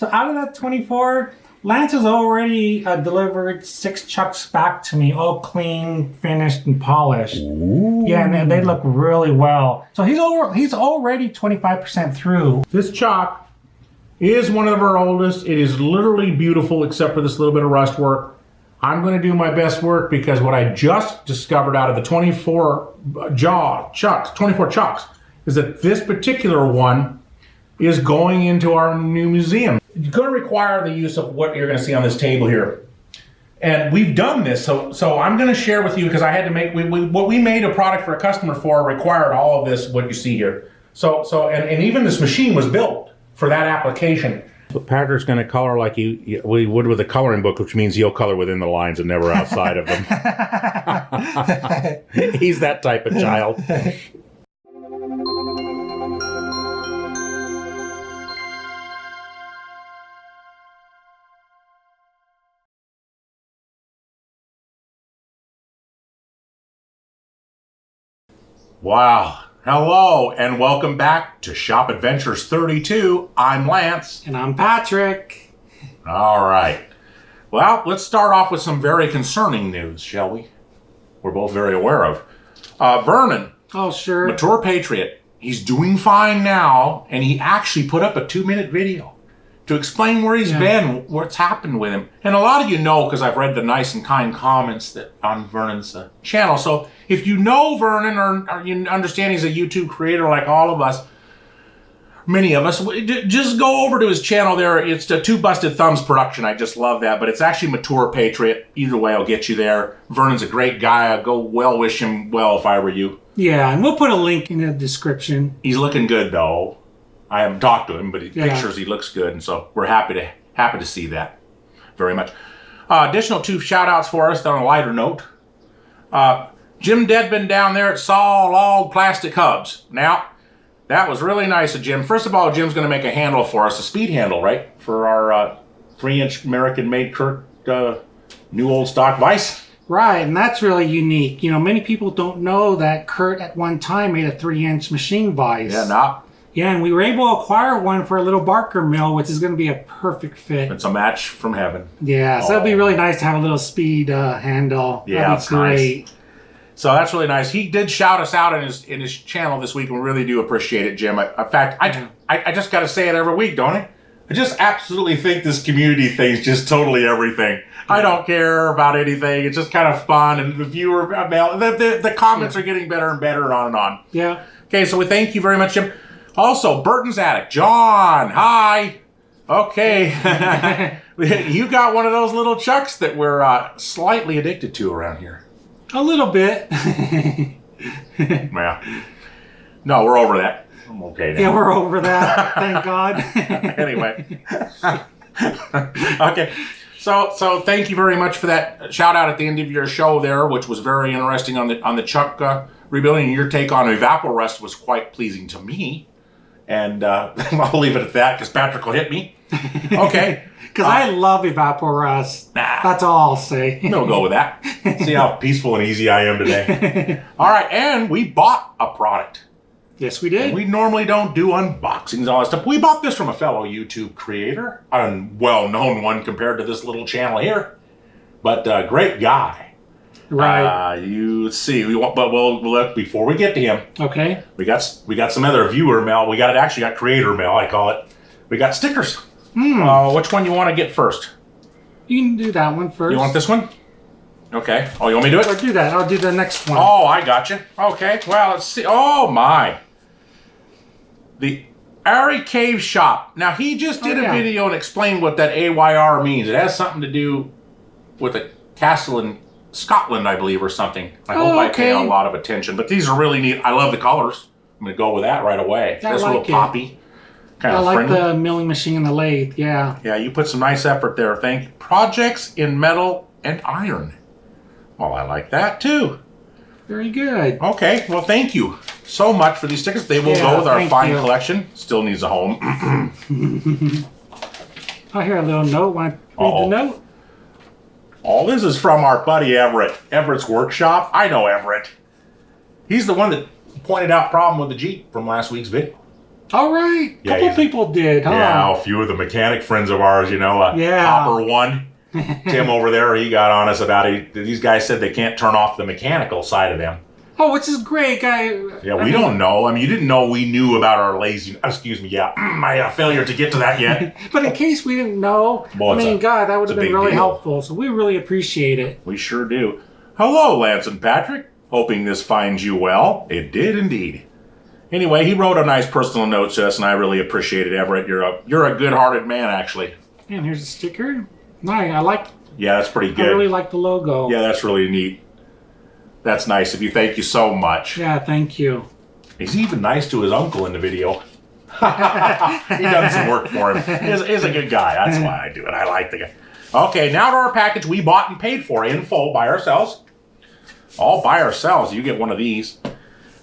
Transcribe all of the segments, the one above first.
So out of that 24, Lance has already delivered 6 chucks back to me, all clean, finished, and polished. Ooh. Yeah, and they look really well. So he's already 25% through. This chuck is one of our oldest. It is literally beautiful except for this little bit of rust work. I'm going to do my best work because what I just discovered out of the 24 chucks, is that this particular one is going into our new museum. It's going to require the use of what you're going to see on this table here. And we've done this, so I'm going to share with you because I had to make, what we made a product for a customer for required all of this, what you see here. And even this machine was built for that application. But Patrick's going to color like we would with a coloring book, which means he'll color within the lines and never outside of them. He's that type of child. Wow. Hello and welcome back to Shop Adventures 32. I'm Lance. And I'm Patrick. All right. Well, let's start off with some very concerning news, shall we? We're both very aware of. Vernon. Oh, sure. Mature Patriot. He's doing fine now, and he actually put up a 2-minute video to explain where he's been, what's happened with him. And a lot of you know because I've read the nice and kind comments that on Vernon's channel. So if you know Vernon or you understand he's a YouTube creator like all of us, many of us, just go over to his channel there. It's the Two Busted Thumbs production. I just love that. But it's actually Mature Patriot. Either way, I'll get you there. Vernon's a great guy. I'll go wish him well if I were you. Yeah, and we'll put a link in the description. He's looking good, though. I haven't talked to him, but pictures he looks good, and so we're happy to see that very much. Additional 2 shout-outs for us on a lighter note. Jim Deadman down there at Saw Log Plastic Hubs. Now, that was really nice of Jim. First of all, Jim's going to make a handle for us, a speed handle, right? For our 3-inch American-made Kurt new old stock vise. Right, and that's really unique. You know, many people don't know that Kurt at one time made a 3-inch machine vise. Yeah, and we were able to acquire one for a little Barker mill, which is going to be a perfect fit. It's a match from heaven. Yeah, so it'd be really nice to have a little speed handle. Yeah, that'd be great. Nice. So that's really nice. He did shout us out in his channel this week, and we really do appreciate it, Jim. In fact, I just got to say it every week, don't I? I just absolutely think this community thing's just totally everything. I don't care about anything. It's just kind of fun, and the viewer mail, the comments are getting better and better, and on and on. Yeah. Okay, so we thank you very much, Jim. Also, Burton's Attic. John, hi. Okay. You got one of those little chucks that we're slightly addicted to around here. A little bit. Yeah. No, we're over that. I'm okay now. Yeah, we're over that. Thank God. Anyway. Okay. So thank you very much for that shout out at the end of your show there, which was very interesting on the chuck rebuilding. And your take on Evaporust was quite pleasing to me. And I'll leave it at that because Patrick will hit me. Okay. Because I love Evaporust. Nah. That's all I'll say. We'll go with that. See how peaceful and easy I am today. All right. And we bought a product. Yes, we did. And we normally don't do unboxings and all that stuff. We bought this from a fellow YouTube creator. A well-known one compared to this little channel here. But great guy. Right. You see, but we'll look before we get to him. Okay. We got some other viewer mail. We actually got creator mail, I call it. We got stickers. Which one you want to get first? You can do that one first. You want this one? Okay. Oh, you want me to do it? Or do that. I'll do the next one. Oh, I got you. Okay. Well, let's see. Oh my. The Airy Cave Shop. Now he just did a video and explained what that AYR means. It has something to do with a castle in Scotland, I believe, or something. I hope I pay a lot of attention. But these are really neat. I love the colors. I'm going to go with that right away. That's like a little poppy. Kind of friendly. The milling machine and the lathe, yeah. Yeah, you put some nice effort there. Thank you. Projects in metal and iron. Well, I like that too. Very good. Okay, well, thank you so much for these stickers. They will go with our fine collection. Still needs a home. I hear a little note. Want to read the note? All this is from our buddy Everett. Everett's Workshop. I know Everett. He's the one that pointed out problem with the Jeep from last week's video. All right. A couple people did, huh? Yeah, a few of the mechanic friends of ours, you know, Hopper One. Tim over there, he got on us about it. These guys said they can't turn off the mechanical side of them. Oh, which is great, guy. Yeah, we don't know. I mean, you didn't know we knew about our lazy. Excuse me. Yeah, my failure to get to that yet. But in case we didn't know, well, God, that would have been really helpful. So we really appreciate it. We sure do. Hello, Lance and Patrick. Hoping this finds you well. It did indeed. Anyway, he wrote a nice personal note to us, and I really appreciate it, Everett. You're a good-hearted man, actually. And here's a sticker. Nice. I like. Yeah, that's pretty good. I really like the logo. Yeah, that's really neat. That's nice of you. Thank you so much. Yeah, thank you. He's even nice to his uncle in the video. He done some work for him. He's a good guy. That's why I do it. I like the guy. Okay, now to our package we bought and paid for in full by ourselves. All by ourselves. You get one of these.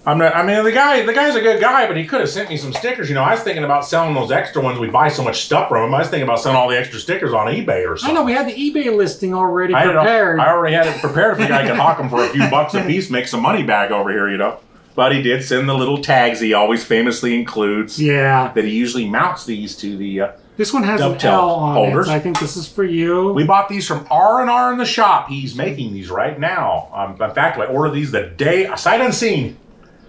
The guy's a good guy, but he could have sent me some stickers. You know, I was thinking about selling those extra ones. We buy so much stuff from him. I was thinking about selling all the extra stickers on eBay or something. I know, we had the eBay listing already prepared. I already had it prepared if the guy could hawk them for a few bucks a piece, make some money back over here, you know. But he did send the little tags he always famously includes. Yeah. That he usually mounts these to the this one has an L on holders. It, so I think this is for you. We bought these from R&R in the shop. He's making these right now. In fact, I ordered these the day, sight unseen.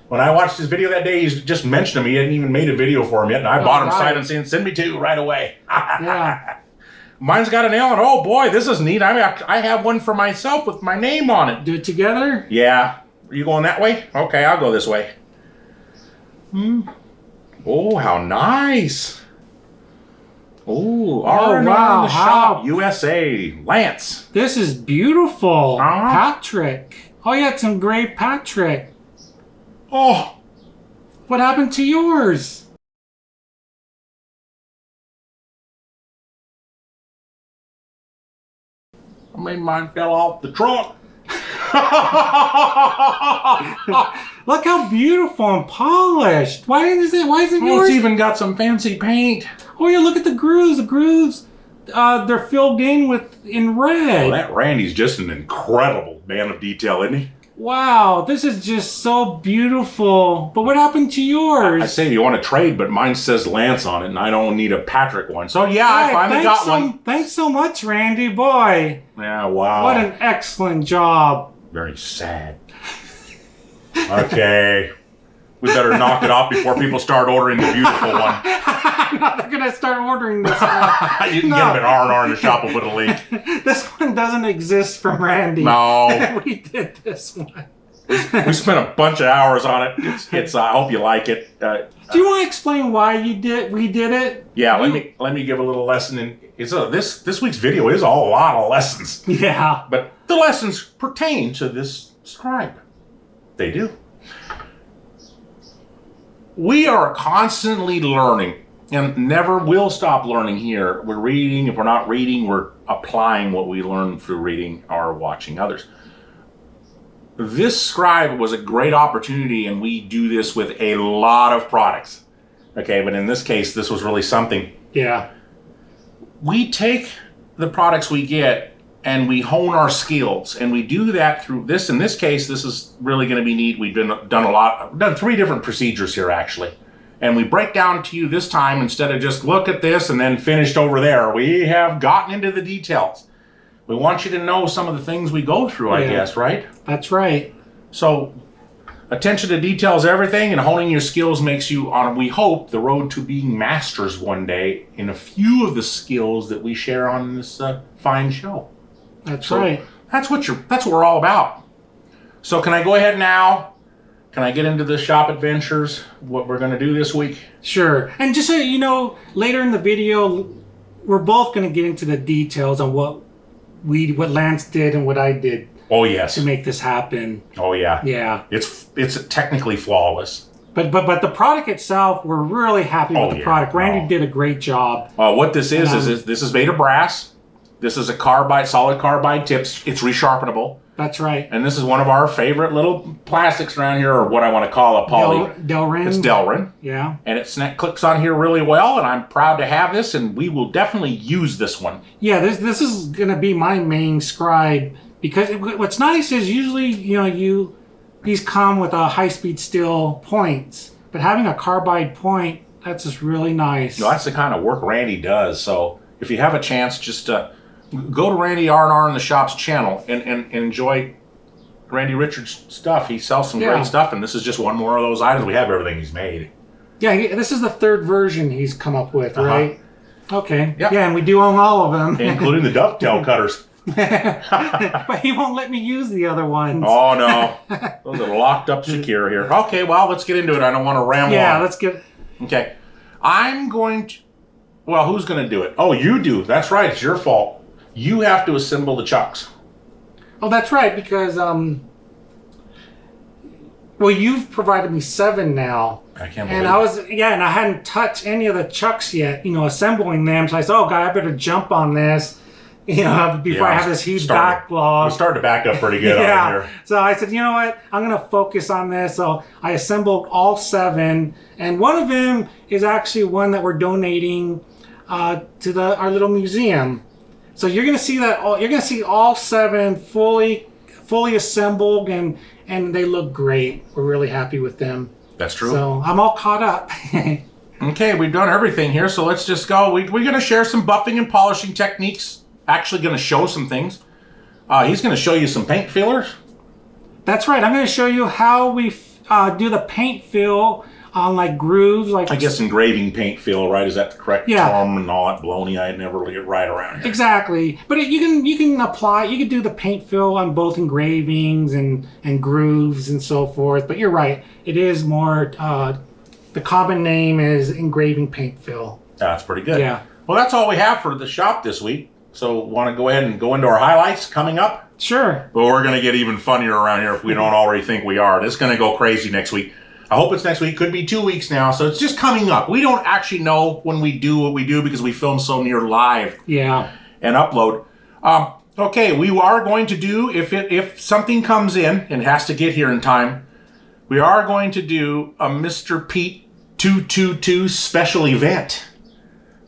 When I watched his video that day, he's just mentioned them. He hadn't even made a video for him yet, and I bought him sight unseen. Send me two right away. Yeah. Mine's got an L, and oh boy, this is neat. I have one for myself with my name on it. Do it together? Yeah. Are you going that way? Okay, I'll go this way. Oh, how nice. Oh, R&R in the shop, USA. Lance. This is beautiful. Patrick. Oh, yeah, it's engraved Patrick. Oh. What happened to yours? I mean, mine fell off the truck. Look how beautiful and polished. Why isn't yours? It's even got some fancy paint. Oh yeah, look at the grooves. The grooves, they're filled in red. Well, that Randy's just an incredible man of detail, isn't he? Wow, this is just so beautiful. But what happened to yours? I say you want to trade, but mine says Lance on it, and I don't need a Patrick one. So yeah, I finally got one. Thanks so much, Randy. Boy. Yeah, wow. What an excellent job. Very sad. Okay. We better knock it off before people start ordering the beautiful one. I'm not going to start ordering this one. You can get them at R&R in the shop. We'll put a link. This one doesn't exist from Randy. No. We did this one. We spent a bunch of hours on it. It's. I hope you like it. Do you want to explain why we did it? Yeah. Let me give a little lesson. This week's video is a lot of lessons. Yeah. But the lessons pertain to this scribe. They do. We are constantly learning and never will stop learning here. We're reading. If we're not reading, we're applying what we learn through reading or watching others. This scribe was a great opportunity, and we do this with a lot of products. Okay, but in this case, this was really something. Yeah. We take the products we get and we hone our skills, and we do that through this. In this case, this is really going to be neat. We've done 3 different procedures here, actually. And we break down to you this time, instead of just look at this and then finished over there. We have gotten into the details. We want you to know some of the things we go through, I guess, right? That's right. So, attention to detail is everything, and honing your skills makes you, on, we hope, the road to being masters one day in a few of the skills that we share on this fine show. That's right. That's what we're all about. So can I go ahead now? Can I get into the shop adventures? What we're going to do this week? Sure. And just so you know, later in the video, we're both going to get into the details on what Lance did and what I did. Oh yes. To make this happen. Oh yeah. Yeah. It's technically flawless. But the product itself, we're really happy with the product. Randy did a great job. What this is this is made of brass. This is a solid carbide tips. It's resharpenable. That's right. And this is one of our favorite little plastics around here, or what I want to call a poly. Delrin. It's Delrin. Yeah. And it clicks on here really well, and I'm proud to have this, and we will definitely use this one. Yeah, this is going to be my main scribe, because what's nice is usually, these come with a high-speed steel points, but having a carbide point That's just really nice. You know, that's the kind of work Randy does. So if you have a chance, just go to Randy R&R in the Shop's channel and enjoy Randy Richards' stuff. He sells some great stuff, and this is just one more of those items. We have everything he's made. Yeah, this is the third version he's come up with, right? Okay. Yep. Yeah, and we do own all of them. Including the dovetail cutters. But he won't let me use the other ones. Oh, no. Those are locked up secure here. Okay, well, let's get into it. I don't want to ramble on. Yeah, let's get... Okay. I'm going to... Well, who's going to do it? Oh, you do. That's right. It's your fault. You have to assemble the chucks. Oh, that's right, because... Well, you've provided me 7 now. I can't believe it. And I hadn't touched any of the chucks yet, assembling them. So I said, God, I better jump on this, before I have this huge backlog. We're starting to back up pretty good on here. So I said, you know what? I'm going to focus on this. So I assembled all 7. And one of them is actually one that we're donating to our little museum. So you're going to see you're going to see all 7 fully assembled, and they look great. We're really happy with them. That's true. So I'm all caught up. Okay, we've done everything here, so let's just go. We're going to share some buffing and polishing techniques. Actually going to show some things. He's going to show you some paint fillers. That's right. I'm going to show you how we do the paint fill on like grooves. I guess engraving paint fill, right? Is that the correct term and all that baloney? I never get right around here. Exactly. But you can apply, you can do the paint fill on both engravings and grooves and so forth. But you're right. It is more, the common name is engraving paint fill. That's pretty good. Yeah. Well, that's all we have for the shop this week. So want to go ahead and go into our highlights coming up? Sure. But we're going to get even funnier around here if we don't already think we are. It's going to go crazy next week. I hope it's next week. Could be 2 weeks now. So it's just coming up. We don't actually know when we do what we do because we film so near live. Yeah. And upload. Okay, we are going to do, if something comes in and has to get here in time, we are going to do a Mr. Pete 222 special event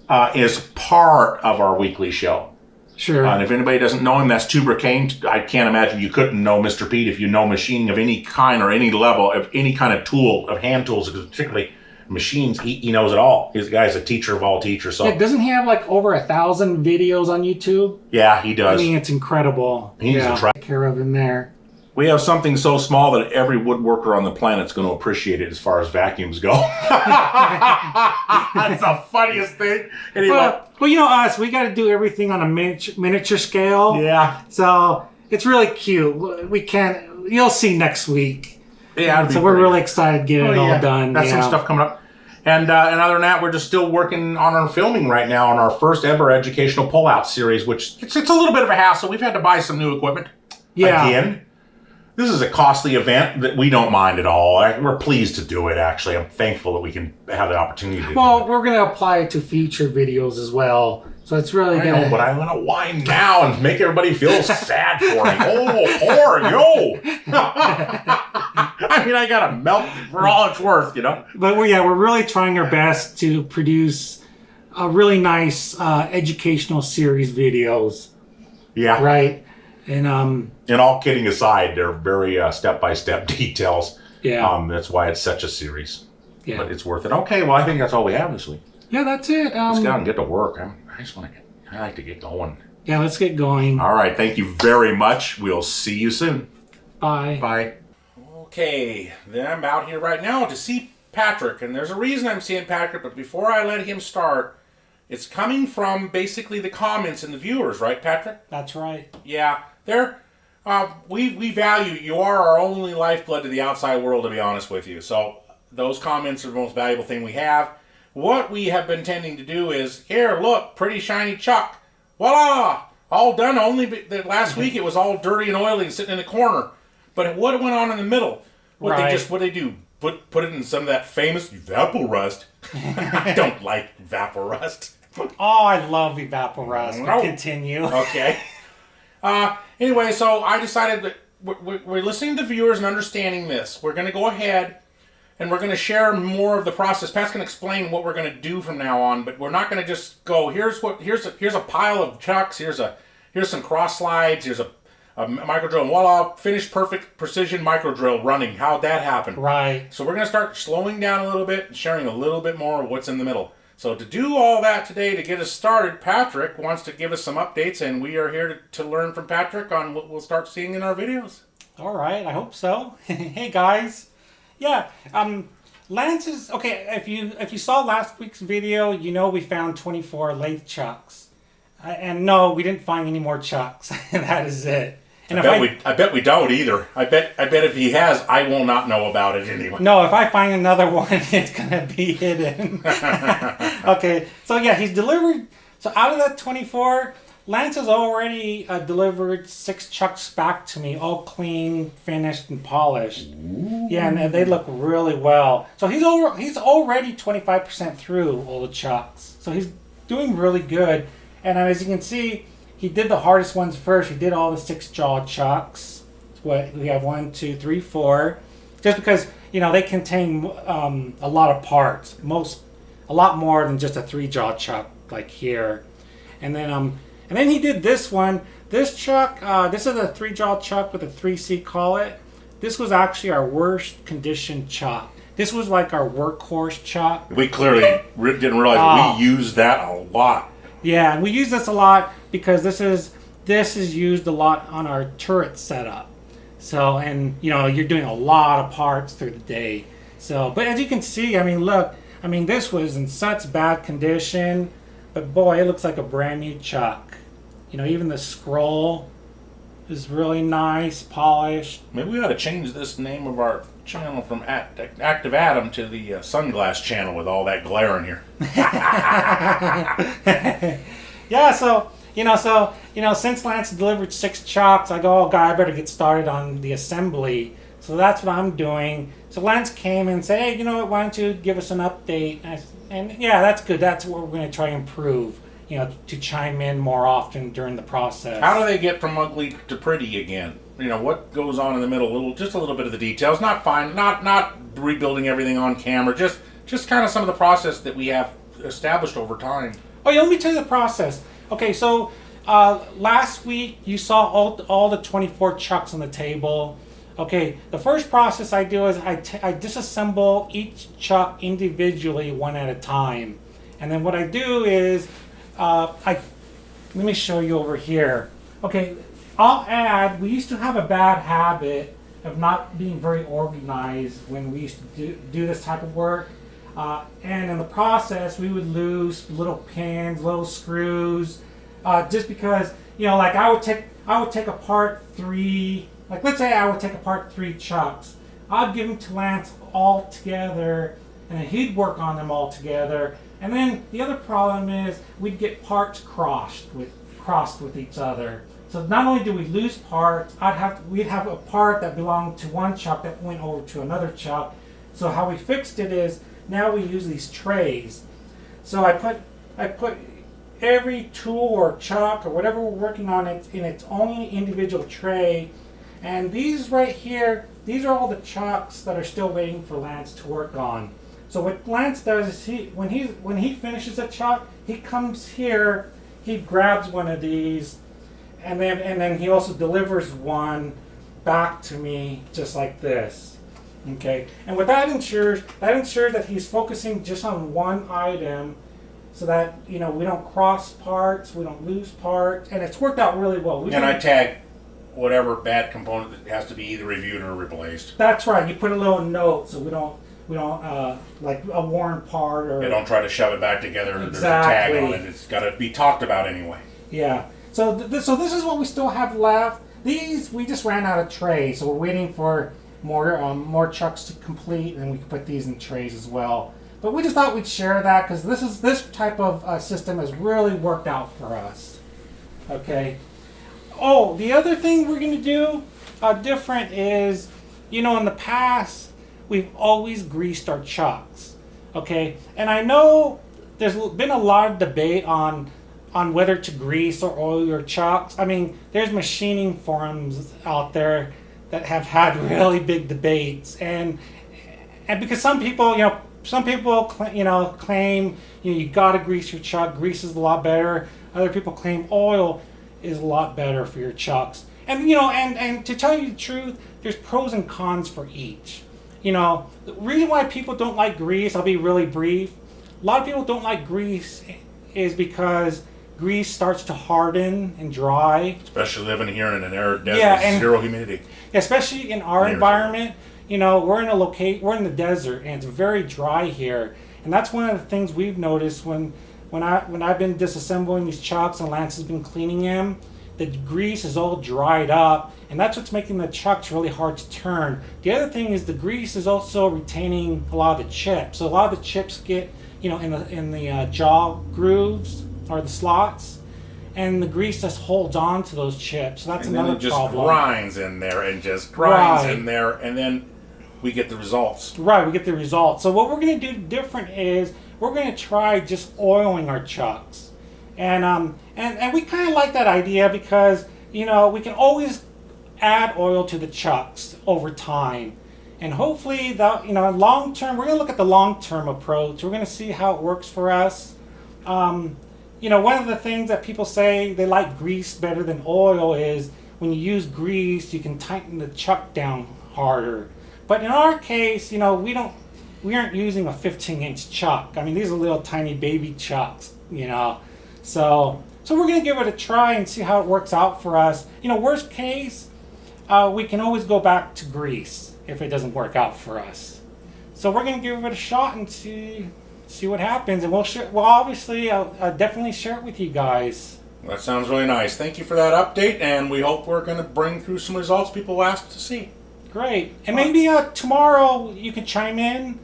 as part of our weekly show. Sure. And if anybody doesn't know him, that's Tubricane. I can't imagine you couldn't know Mr. Pete if you know machining of any kind or any level of any kind of tool, of hand tools, particularly machines. He knows it all. This guy's a teacher of all teachers. So doesn't he have like over 1,000 videos on YouTube? Yeah, he does. I mean, it's incredible. He's a try. Take care of him there. We have something so small that every woodworker on the planet's going to appreciate it as far as vacuums go. That's the funniest thing. Anyway. Well, us, we got to do everything on a miniature scale. Yeah. So it's really cute. You'll see next week. Yeah. So we're really excited to get it all done. That's some stuff coming up. And other than that, we're just still working on our filming right now on our first ever educational pullout series, which it's a little bit of a hassle. We've had to buy some new equipment. Yeah. Again. This is a costly event that we don't mind at all. We're pleased to do it, actually. I'm thankful that we can have the opportunity to do it. Well, we're going to apply it to future videos as well. So it's really going to... but I want to whine now and make everybody feel sad for me. Oh, poor, yo! I mean, I got to melt for all it's worth, But we're really trying our best to produce a really nice educational series videos. Yeah. Right? And all kidding aside, they're very step-by-step details. Yeah. That's why it's such a series. Yeah. But it's worth it. Okay, well, I think that's all we have this week. Yeah, that's it. Let's go out and get to work. I like to get going. Yeah, let's get going. All right, thank you very much. We'll see you soon. Bye. Bye. Okay, then I'm out here right now to see Patrick, and there's a reason I'm seeing Patrick, but before I let him start, it's coming from basically the comments and the viewers, right, Patrick? That's right. Yeah, we value, you are our only lifeblood to the outside world, to be honest with you. So those comments are the most valuable thing we have. What we have been tending to do is, here, look, pretty shiny chuck. Voila! All done, only last week it was all dirty and oily and sitting in the corner. But what went on in the middle? What they do? Put it in some of that famous Evaporust. I don't like Evaporust. Oh, I love Evaporust. But continue. Okay. Anyway, so I decided that we're listening to viewers and understanding this. We're going to go ahead and we're going to share more of the process. Pat's going to explain what we're going to do from now on, but we're not going to just go, here's a pile of chucks, here's some cross slides, here's a micro drill. And voila, finished perfect precision micro drill running. How'd that happen? Right. So we're going to start slowing down a little bit and sharing a little bit more of what's in the middle. So to do all that today, to get us started, Patrick wants to give us some updates, and we are here to learn from Patrick on what we'll start seeing in our videos. All right, I hope so. Hey guys, yeah. Lance is okay. If you saw last week's video, you know we found 24 lathe chucks, and no, we didn't find any more chucks. That is it. And I bet we don't either. I bet if he has, I will not know about it anyway. No, if I find another one, it's gonna be hidden. Okay, so yeah, he's delivered. So out of that 24, Lance has already delivered 6 chucks back to me, all clean, finished, and polished. Ooh. Yeah, and they look really well. So he's already 25% through all the chucks. So he's doing really good. And as you can see, he did the hardest ones first. He did all the 6 jaw chucks. What we have 1, 2, 3, 4. Just because they contain a lot of parts, a lot more than just a 3 jaw chuck like here. And then he did this one. This chuck, this is a 3 jaw chuck with a 3C collet. This was actually our worst condition chuck. This was like our workhorse chuck. We clearly didn't realize we used that a lot. Yeah, and we use this a lot because this is used a lot on our turret setup. So, and you're doing a lot of parts through the day. So, but as you can see, look, this was in such bad condition, but boy, it looks like a brand new chuck. Even the scroll is really nice, polished. Maybe we ought to change this name of our channel from Active Atom to the Sunglass channel with all that glare in here. Yeah, so since Lance delivered 6 chucks, I go, oh God, I better get started on the assembly. So that's what I'm doing. So Lance came and said, hey, you know what, why don't you give us an update? And yeah, that's good. That's what we're going to try and improve, to chime in more often during the process. How do they get from ugly to pretty again? What goes on in the middle? Just a little bit of the details. Not fine. Not rebuilding everything on camera. Just kind of some of the process that we have established over time. Oh yeah, let me tell you the process. Okay, so last week you saw all the 24 chucks on the table. Okay, the first process I do is I disassemble each chuck individually one at a time. And then what I do is, let me show you over here. Okay, I'll add, we used to have a bad habit of not being very organized when we used to do this type of work. And in the process, we would lose little pins, little screws, just because, like I would take apart 3, like let's say I would take apart 3 chucks. I'd give them to Lance all together, and then he'd work on them all together. And then the other problem is we'd get parts crossed with each other. So not only do we lose parts, we'd have a part that belonged to one chuck that went over to another chuck. So how we fixed it is now we use these trays. So I put every tool or chuck or whatever we're working on in its own individual tray. And these right here, these are all the chucks that are still waiting for Lance to work on. So what Lance does is when he finishes a chuck, he comes here, he grabs one of these, and then he also delivers one back to me just like this. Okay, and what that ensures that he's focusing just on one item, so that we don't cross parts, we don't lose parts, and it's worked out really well. And I tag whatever bad component that has to be either reviewed or replaced. That's right. You put a little note so we don't like a worn part or. They don't try to shove it back together. Exactly. There's a tag on it. It's got to be talked about anyway. Yeah. So this is what we still have left. These we just ran out of trays, so we're waiting for more chucks to complete, and we can put these in trays as well. But we just thought we'd share that because this type of system has really worked out for us. Okay. Oh, the other thing we're going to do different is, in the past we've always greased our chucks. Okay, and I know there's been a lot of debate on whether to grease or oil your chucks. There's machining forums out there that have had really big debates, and because some people claim you got to grease your chuck. Grease is a lot better. Other people claim oil is a lot better for your chucks. And you know, and to tell you the truth, there's pros and cons for each. You know, the reason why people don't like grease, I'll be really brief. A lot of people don't like grease is because grease starts to harden and dry. Especially living here in an arid desert with zero humidity. Especially in our environment, you know, we're in the desert and it's very dry here. And that's one of the things we've noticed when I've been disassembling these chucks and Lance has been cleaning them. The grease is all dried up, and that's what's making the chucks really hard to turn. The other thing is the grease is also retaining a lot of the chips. So a lot of the chips get, you know, in the jaw grooves or the slots, and the grease just holds on to those chips. So that's another problem. And then it just grinds in there and just grinds in there, and then we get the results. Right, we get the results. So what we're going to do different is we're going to try just oiling our chucks. And we kind of like that idea because, you know, we can always add oil to the chucks over time. And hopefully, you know, long term, we're going to look at the long-term approach. We're going to see how it works for us. You know, one of the things that people say they like grease better than oil is when you use grease, you can tighten the chuck down harder. But in our case, you know, we aren't using a 15-inch chuck. I mean, these are little tiny baby chucks, you know. So we're going to give it a try and see how it works out for us. You know, worst case, we can always go back to grease if it doesn't work out for us. So we're going to give it a shot and see what happens. And we'll obviously, I'll definitely share it with you guys. Well, that sounds really nice. Thank you for that update, and we hope we're going to bring through some results people ask to see. Great. And maybe tomorrow you can chime in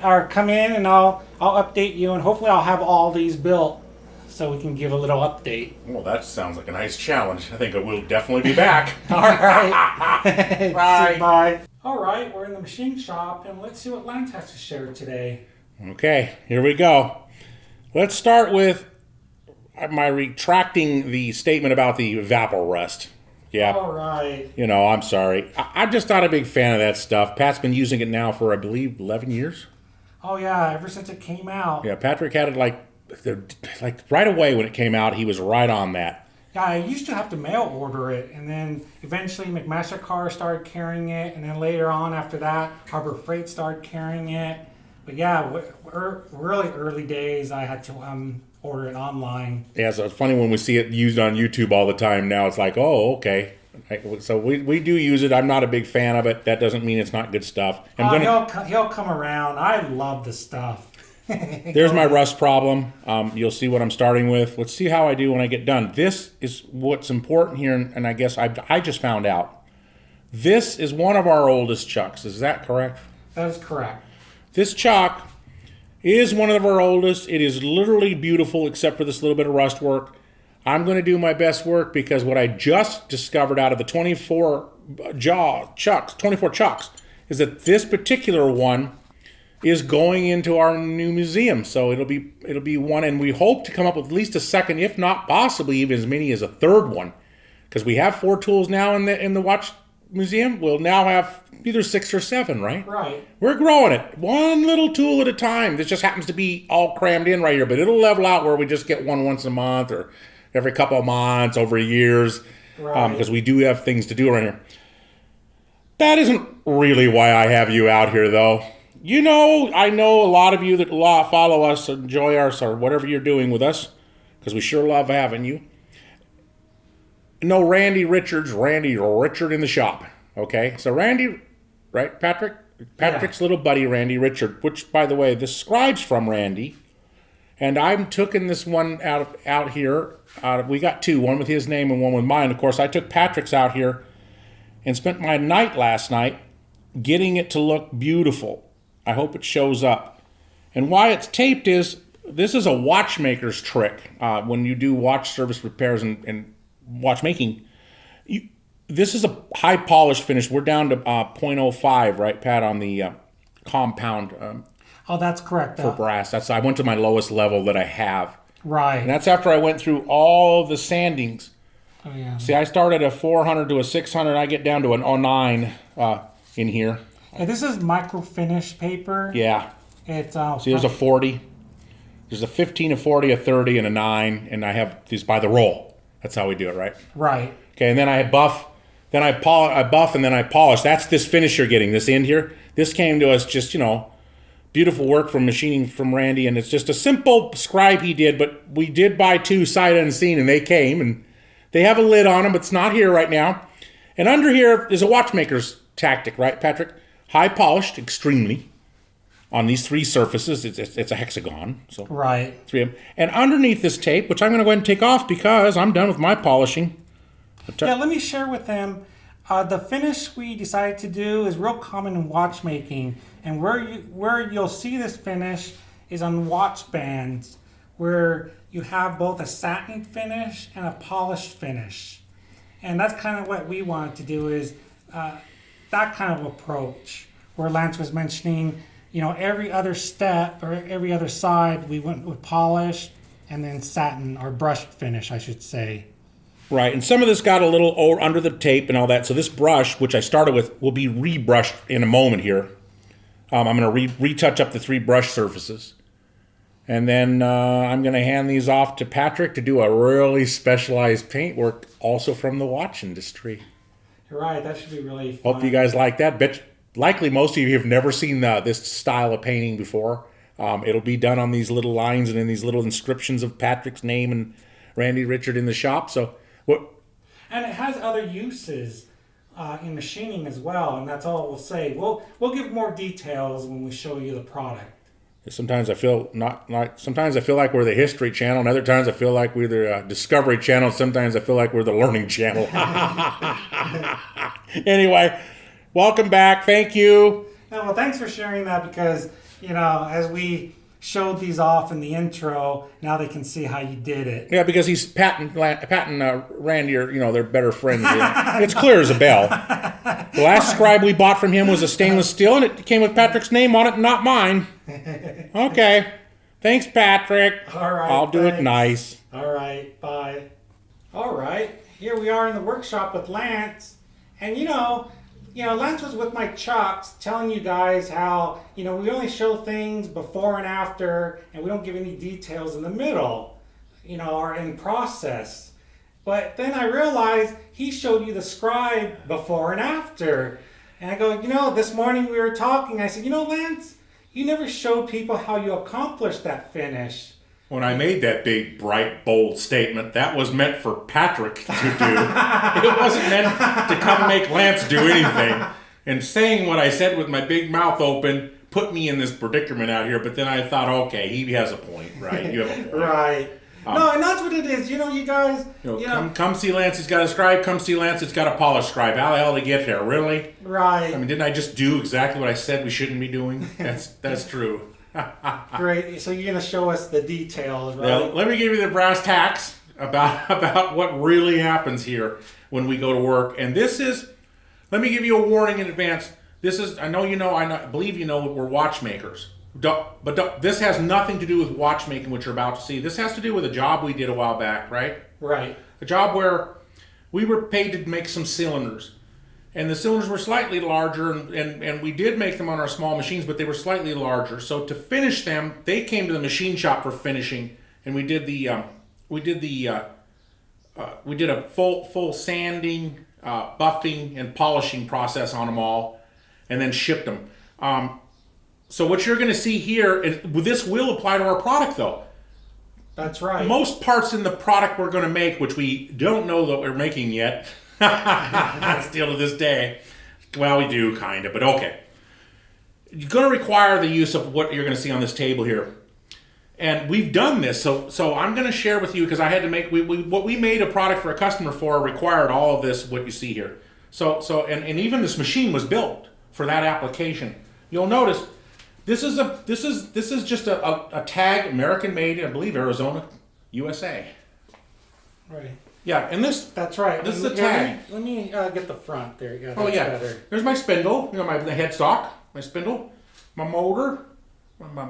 or come in and I'll update you, and hopefully I'll have all these built so we can give a little update. Well, that sounds like a nice challenge. I think I will definitely be back. All right. Bye. Bye. All right, we're in the machine shop, and let's see what Lance has to share today. Okay, here we go. Let's start with my retracting the statement about the evapor rust. Yeah. All right. You know, I'm sorry. I'm just not a big fan of that stuff. Pat's been using it now for, I believe, 11 years. Oh, yeah, ever since it came out. Yeah, Patrick had it like right away when it came out. He was right on that. Yeah, I used to have to mail order it, and then eventually McMaster-Carr started carrying it, and then later on after that, Harbor Freight started carrying it. But yeah, really early days, I had to order it online. Yeah, so it's funny when we see it used on YouTube all the time now. It's like, oh, okay. So we do use it. I'm not a big fan of it. That doesn't mean it's not good stuff. He'll come around. I love the stuff. There's my rust problem. You'll see what I'm starting with. Let's see how I do when I get done. This is what's important here, and I guess I just found out. This is one of our oldest chucks. Is that correct? That is correct. This chuck is one of our oldest. It is literally beautiful except for this little bit of rust work. I'm going to do my best work because what I just discovered out of the 24 chucks is that this particular one is going into our new museum. So it'll be one, and we hope to come up with at least a second, if not possibly even as many as a third one, because we have 4 tools now in the watch museum. We'll now have either 6 or 7, right? Right. We're growing it one little tool at a time. This just happens to be all crammed in right here, but it'll level out where we just get one once a month or every couple of months over years, right. Because we do have things to do around here. That isn't really why I have you out here, though. You know, I know a lot of you that follow us, enjoy us, or whatever you're doing with us, because we sure love having you. No, Randy Richard in the shop. Okay, so Randy, right, Patrick's little buddy, Randy Richard, which, by the way, the scribes from Randy, and I'm taking this one out here. We got 2, one with his name and one with mine. Of course, I took Patrick's out here and spent my night last night getting it to look beautiful. I hope it shows up. And why it's taped is, this is a watchmaker's trick. When you do watch service repairs and watchmaking, this is a high polish finish. We're down to 0.05, right, Pat, on the compound. Oh, that's correct. For brass. I went to my lowest level that I have. Right. And that's after I went through all the sandings. Oh, yeah. See, I started a 400 to a 600. I get down to an 09 in here. And this is micro finish paper. Yeah. It's see, there's a 40. There's a 15, a 40, a 30, and a 9, and I have these by the roll. That's how we do it, right? Right. Okay, and then I buff, then I buff, and then I polish. That's this finish you're getting, this end here. This came to us just, you know, beautiful work from machining from Randy, and it's just a simple scribe he did, but we did buy 2 sight unseen, and they came, and they have a lid on them, but it's not here right now. And under here is a watchmaker's tactic, right, Patrick? High polished, extremely, on these 3 surfaces. It's a hexagon, so right. 3 of them. And underneath this tape, which I'm going to go ahead and take off because I'm done with my polishing. Yeah, let me share with them. The finish we decided to do is real common in watchmaking, and where you'll see this finish is on watch bands, where you have both a satin finish and a polished finish, and that's kind of what we wanted to do, is that kind of approach, where Lance was mentioning, you know, every other step or every other side we went with polished and then satin or brushed finish, I should say. Right, and some of this got a little under the tape and all that. So this brush, which I started with, will be rebrushed in a moment here. I'm going to retouch up the 3 brush surfaces. And then I'm going to hand these off to Patrick to do a really specialized paint work, also from the watch industry. You're right, that should be really fun. Hope you guys like that. Likely most of you have never seen this style of painting before. It'll be done on these little lines and in these little inscriptions of Patrick's name and Randy Richard in the shop. So. And it has other uses in machining as well, and that's all we'll say. We'll give more details when we show you the product. Sometimes I feel sometimes I feel like we're the History Channel, and other times I feel like we're the Discovery Channel. Sometimes I feel like we're the Learning Channel. Anyway, welcome back. Thank you. Well, thanks for sharing that, because, you know, as we showed these off in the intro, now they can see how you did it. Yeah, because he's patting Randy, or, you know, they're better friends. It's clear as a bell. The last scribe we bought from him was a stainless steel, and it came with Patrick's name on it, not mine. Okay. Thanks, Patrick. All right. I'll do it nice. All right. Bye. All right. Here we are in the workshop with Lance, and you know, Lance was with my chucks telling you guys how, you know, we only show things before and after, and we don't give any details in the middle, you know, or in process. But then I realized he showed you the scribe before and after. And I go, you know, this morning we were talking, I said, you know, Lance, you never showed people how you accomplished that finish. When I made that big, bright, bold statement, that was meant for Patrick to do. It wasn't meant to come make Lance do anything. And saying what I said with my big mouth open put me in this predicament out here. But then I thought, okay, he has a point, right? You have a point. Right. No, and that's what it is. You know, you guys... Come see Lance, he's got a scribe. Come see Lance, it's got a polished scribe. How the hell did he get here? Really? Right. I mean, didn't I just do exactly what I said we shouldn't be doing? That's true. Great. So you're going to show us the details, right? Now, let me give you the brass tacks about what really happens here when we go to work. And this is, let me give you a warning in advance. This is, I believe you know we're watchmakers. But this has nothing to do with watchmaking, which you're about to see. This has to do with a job we did a while back, right? Right. A job where we were paid to make some cylinders. And the cylinders were slightly larger, and we did make them on our small machines, but they were slightly larger. So to finish them, they came to the machine shop for finishing, and we did a full sanding, buffing, and polishing process on them all, and then shipped them. So what you're going to see here, this will apply to our product, though. That's right. Most parts in the product we're going to make, which we don't know that we're making yet, still to this day. Well, we do, kind of, but okay. You're going to require the use of what you're going to see on this table here. And we've done this, so I'm going to share with you, because I had to make, what we made a product for a customer for required all of this, what you see here. And even this machine was built for that application. You'll notice, this is just a tag, American made, I believe Arizona, USA. Right. Yeah, and this. That's right. This is a tag. Let me get the front. There you go. Oh yeah. Better. There's my spindle. You know, the headstock, my spindle, my motor, my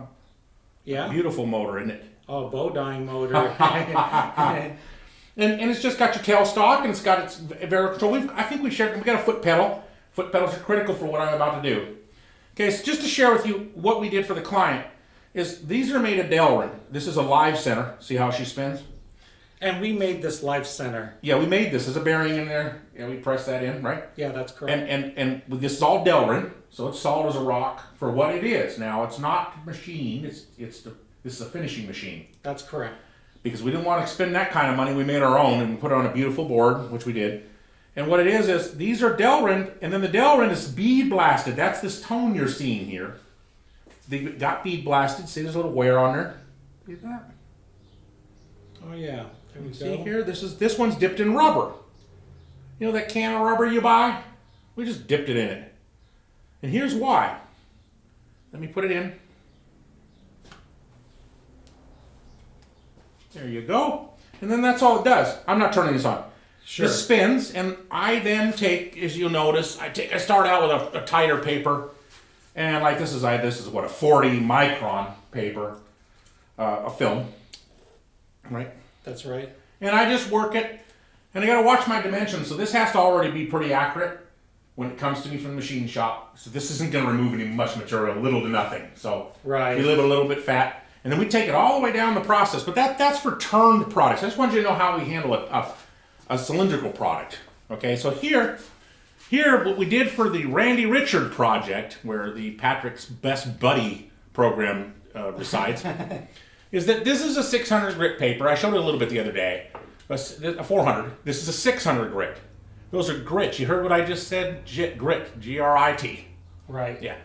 beautiful motor, isn't it? Oh, bow dying motor. and it's just got your tailstock, and it's got its very control. I think we got a foot pedal. Foot pedals are critical for what I'm about to do. Okay, so just to share with you what we did for the client is these are made of Delrin. This is a live center. See how she spins? And we made this life center. Yeah, we made this. There's a bearing in there. Yeah, we press that in, right? Yeah, that's correct. And this is all Delrin, so it's solid as a rock for what it is. Now, it's not machined. This is a finishing machine. That's correct. Because we didn't want to spend that kind of money. We made our own and put it on a beautiful board, which we did. And what it is these are Delrin, and then the Delrin is bead blasted. That's this tone you're seeing here. They got bead blasted. See, there's a little wear on there. See that? Oh yeah. There we See go. here, this one's dipped in rubber. You know that can of rubber you buy? We just dipped it in it. And here's why. Let me put it in. There you go. And then that's all it does. I'm not turning this on. Sure. This spins, and I then take, as you'll notice, I start out with a tighter paper, and like this is what, a 40 micron paper, a film, right? That's right. And I just work it, and I got to watch my dimensions. So this has to already be pretty accurate when it comes to me from the machine shop. So this isn't going to remove any much material, little to nothing. So right. we leave it a little bit fat, and then we take it all the way down the process. But that's for turned products. I just want you to know how we handle a cylindrical product. Okay, so here what we did for the Randy Richard project, where the Patrick's Best Buddy program resides, is that this is a 600 grit paper. I showed it a little bit the other day. A 400. This is a 600 grit. Those are grits. You heard what I just said? Grit. G-R-I-T. Right. Yeah.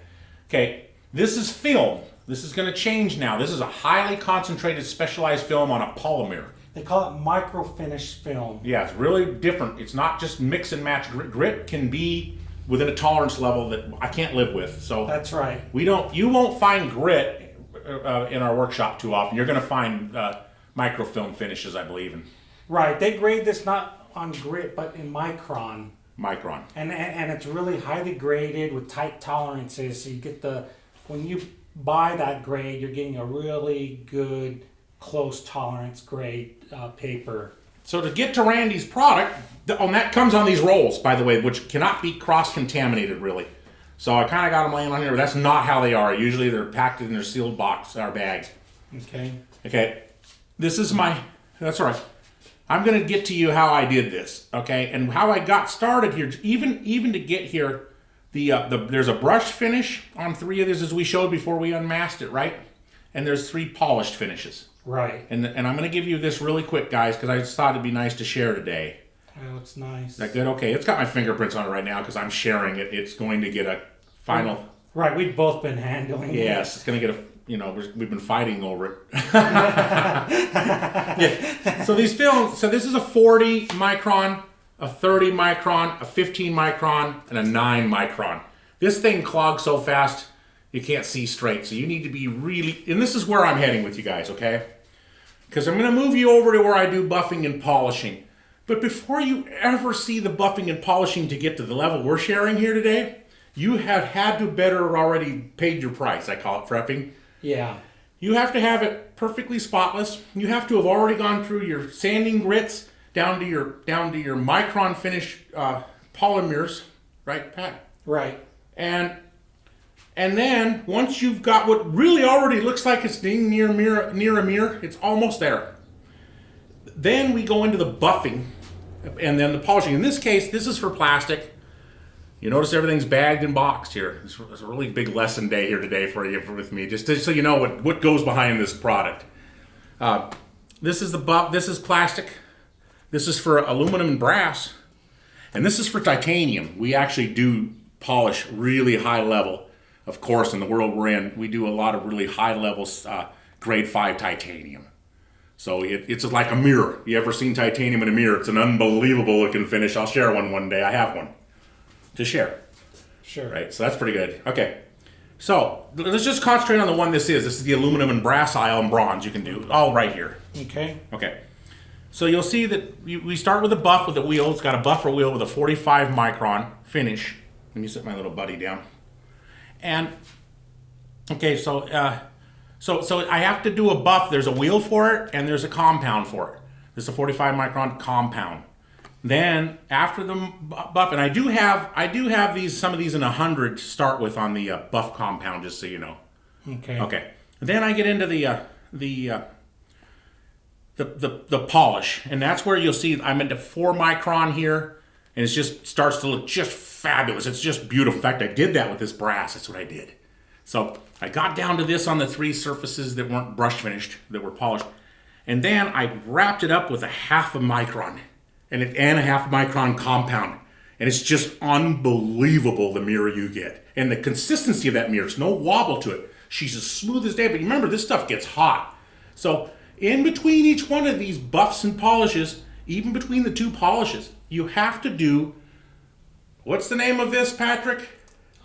Okay. This is film. This is going to change now. This is a highly concentrated, specialized film on a polymer. They call it microfinish film. Yeah, it's really different. It's not just mix and match. Grit can be within a tolerance level that I can't live with. So that's right. You won't find grit in our workshop too often. You're going to find microfilm finishes, I believe. Right. They grade this not on grit, but in micron. Micron. And it's really highly graded with tight tolerances. So you get when you buy that grade, you're getting a really good close tolerance grade paper. So to get to Randy's product, that comes on these rolls, by the way, which cannot be cross-contaminated, really. So I kind of got them laying on here, but that's not how they are. Usually they're packed in their sealed box, our bags. Okay. Okay. This is that's all right. I'm going to get to you how I did this, okay? And how I got started here, even to get here, there's a brush finish on 3 of these, as we showed before we unmasked it, right? And there's 3 polished finishes. Right. And I'm going to give you this really quick, guys, because I just thought it'd be nice to share today. Oh, it's nice. Is that good? Okay, it's got my fingerprints on it right now because I'm sharing it. It's going to get a final... Right, we've both been handling it. Yes, it's going to get we've been fighting over it. Yeah. So these films, this is a 40 micron, a 30 micron, a 15 micron, and a 9 micron. This thing clogs so fast, you can't see straight. So you need to be really, and this is where I'm heading with you guys, okay? Because I'm going to move you over to where I do buffing and polishing. But before you ever see the buffing and polishing to get to the level we're sharing here today, you have had to better already paid your price. I call it prepping. Yeah. You have to have it perfectly spotless. You have to have already gone through your sanding grits down to your micron finish polymers, right, Pat? Right. And then once you've got what really already looks like it's near a mirror, it's almost there. Then we go into the buffing and then the polishing. In this case, this is for plastic. You notice everything's bagged and boxed here. It's a really big lesson day here today for you with me, just so you know what goes behind this product. This is the buff. This is plastic. This is for aluminum and brass, and this is for titanium. We actually do polish really high level. Of course, in the world we're in, we do a lot of really high levels, grade 5 titanium. So it's like a mirror. You ever seen titanium in a mirror? It's an unbelievable looking finish. I'll share one day. I have one to share. Sure. Right, so that's pretty good. Okay, so let's just concentrate on the one this is. This is the aluminum and brass aisle and bronze you can do, all right here. Okay. Okay, so you'll see that we start with a buff with a wheel. It's got a buffer wheel with a 45 micron finish. Let me set my little buddy down. And, okay, so I have to do a buff. There's a wheel for it, and there's a compound for it. This is a 45 micron compound. Then after the buff, and I do have some of these in 100 to start with on the buff compound, just so you know. Okay. Okay. Then I get into the the polish, and that's where you'll see I'm into 4 micron here, and it just starts to look just fabulous. It's just beautiful. In fact, I did that with this brass. That's what I did. So I got down to this on the 3 surfaces that weren't brush finished, that were polished, and then I wrapped it up with a 1/2 micron and a 1/2 micron compound, and it's just unbelievable the mirror you get, and the consistency of that mirror. There's no wobble to it. She's as smooth as day, but remember, this stuff gets hot. So in between each one of these buffs and polishes, even between the 2 polishes, you have to do, what's the name of this, Patrick?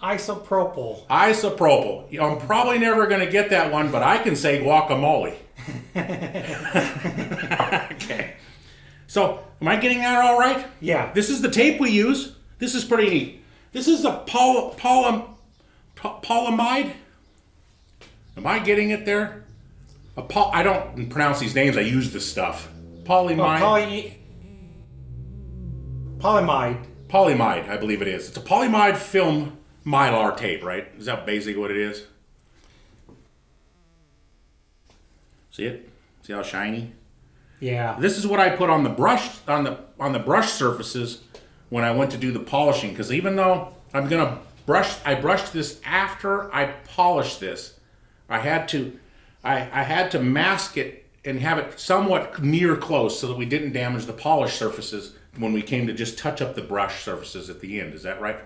Isopropyl. Isopropyl. I'm probably never going to get that one, but I can say guacamole. Okay. So, am I getting that all right? Yeah. This is the tape we use. This is pretty neat. This is a polyamide. Am I getting it there? I don't pronounce these names. I use this stuff. Polymide. Polymide. Polymide, I believe it is. It's a polymide film mylar tape, right? Is that basically what it is? See it? See how shiny? Yeah. This is what I put on the brush on the brush surfaces when I went to do the polishing, because even though I brushed this after I polished this. I had to mask it and have it somewhat near close so that we didn't damage the polished surfaces when we came to just touch up the brush surfaces at the end. Is that right?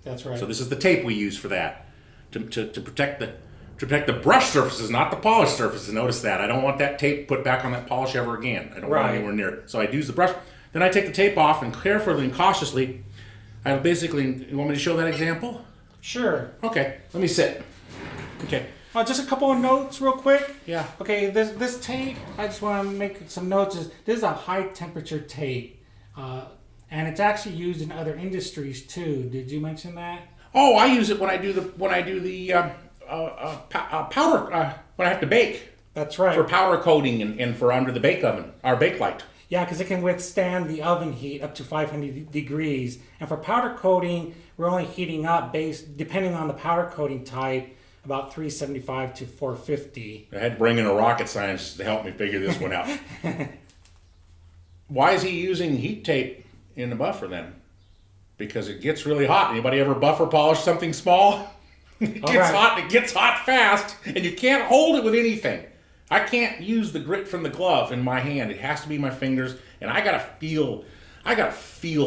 That's right. So this is the tape we use for that, to protect the brush surfaces, not the polished surfaces. Notice that. I don't want that tape put back on that polish ever again. I don't want it anywhere near it. So I use the brush. Then I take the tape off and carefully and cautiously, I basically, you want me to show that example? Sure. Okay, let me sit. Okay. Just a couple of notes real quick. Yeah. Okay, this tape, I just want to make some notes. This is a high temperature tape. And it's actually used in other industries too. Did you mention that? Oh, I use it when I do the powder when I have to bake. That's right. For powder coating and for under the bake oven, our bake light. Yeah, because it can withstand the oven heat up to 500 degrees. And for powder coating, we're only heating up depending on the powder coating type, about 375 to 450. I had to bring in a rocket scientist to help me figure this one out. Why is he using heat tape in the buffer then? Because it gets really hot. Anybody ever buffer polish something small? It gets hot, and it gets hot fast, and you can't hold it with anything. I can't use the grit from the glove in my hand. It has to be my fingers, and I gotta feel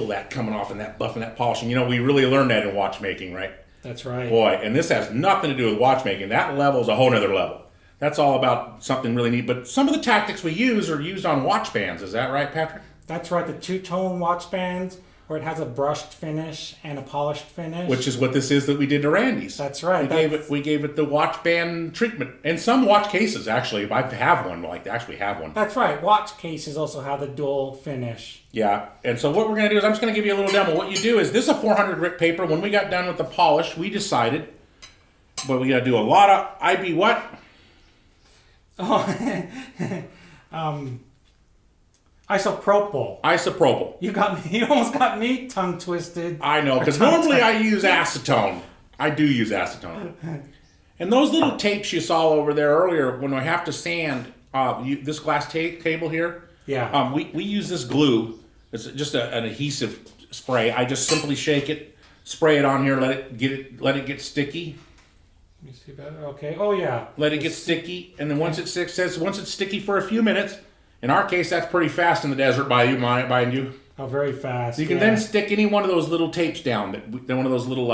that coming off in that buff and that polishing. You know, we really learned that in watchmaking, right? That's right. Boy, and this has nothing to do with watchmaking. That level is a whole nother level. That's all about something really neat. But some of the tactics we use are used on watch bands. Is that right, Patrick? That's right. The 2-tone watch bands, where it has a brushed finish and a polished finish. Which is what this is that we did to Randy's. That's right. We gave it the watch band treatment. And some watch cases, actually. I have one. Actually have one. That's right. Watch cases also have the dual finish. Yeah. And so what we're going to do is I'm just going to give you a little demo. What you do is, this is a 400 grit paper. When we got done with the polish, we decided, but we got to do a lot of IB what? Isopropyl. Isopropyl. You almost got me tongue twisted. I know, because normally I use acetone. I do use acetone. And those little tapes you saw over there earlier, when I have to sand this glass table here, yeah, we use this glue. It's just an adhesive spray. I just simply shake it, spray it on here, let it get sticky. Let me see better. Okay. Oh yeah. Let it get sticky, and then once it's sticky for a few minutes. In our case, that's pretty fast in the desert by you. Oh, very fast. So you can then stick any one of those little tapes down, one of those little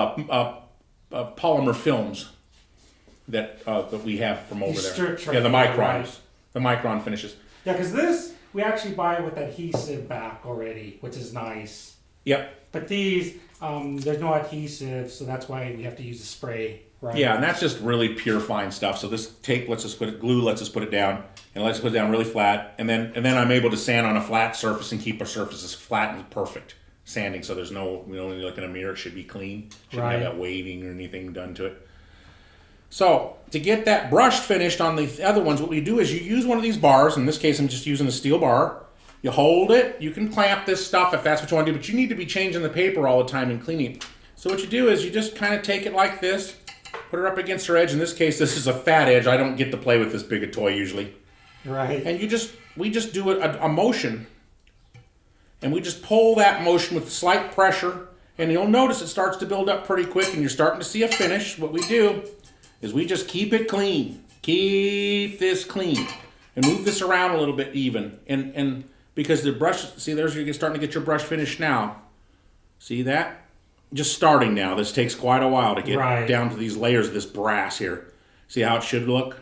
polymer films that we have from over there. Strips, right? Yeah, the microns, the micron finishes. Yeah, because this we actually buy with adhesive back already, which is nice. Yep. But these, there's no adhesive, so that's why we have to use the spray. Right. Yeah, and that's just really pure fine stuff. So this tape lets us glue lets us put it down, and lets us put it down really flat, and then I'm able to sand on a flat surface and keep our surfaces flat and perfect sanding. So there's no, when you look in a mirror, it should be clean. Shouldn't have that waving or anything done to it. So to get that brush finished on the other ones, what we do is you use one of these bars. In this case, I'm just using a steel bar. You hold it. You can clamp this stuff if that's what you want to do, but you need to be changing the paper all the time and cleaning it. So what you do is you just kind of take it like this. Put her up against her edge. In this case, this is a fat edge. I don't get to play with this big a toy usually. Right. And we just do a motion, and we just pull that motion with slight pressure, and you'll notice it starts to build up pretty quick, and you're starting to see a finish. What we do is we just keep it clean. Keep this clean. And move this around a little bit even. And because the brush, see, there's you're starting to get your brush finish now. See that? Just starting now. This takes quite a while to get down to these layers of this brass here. See how it should look?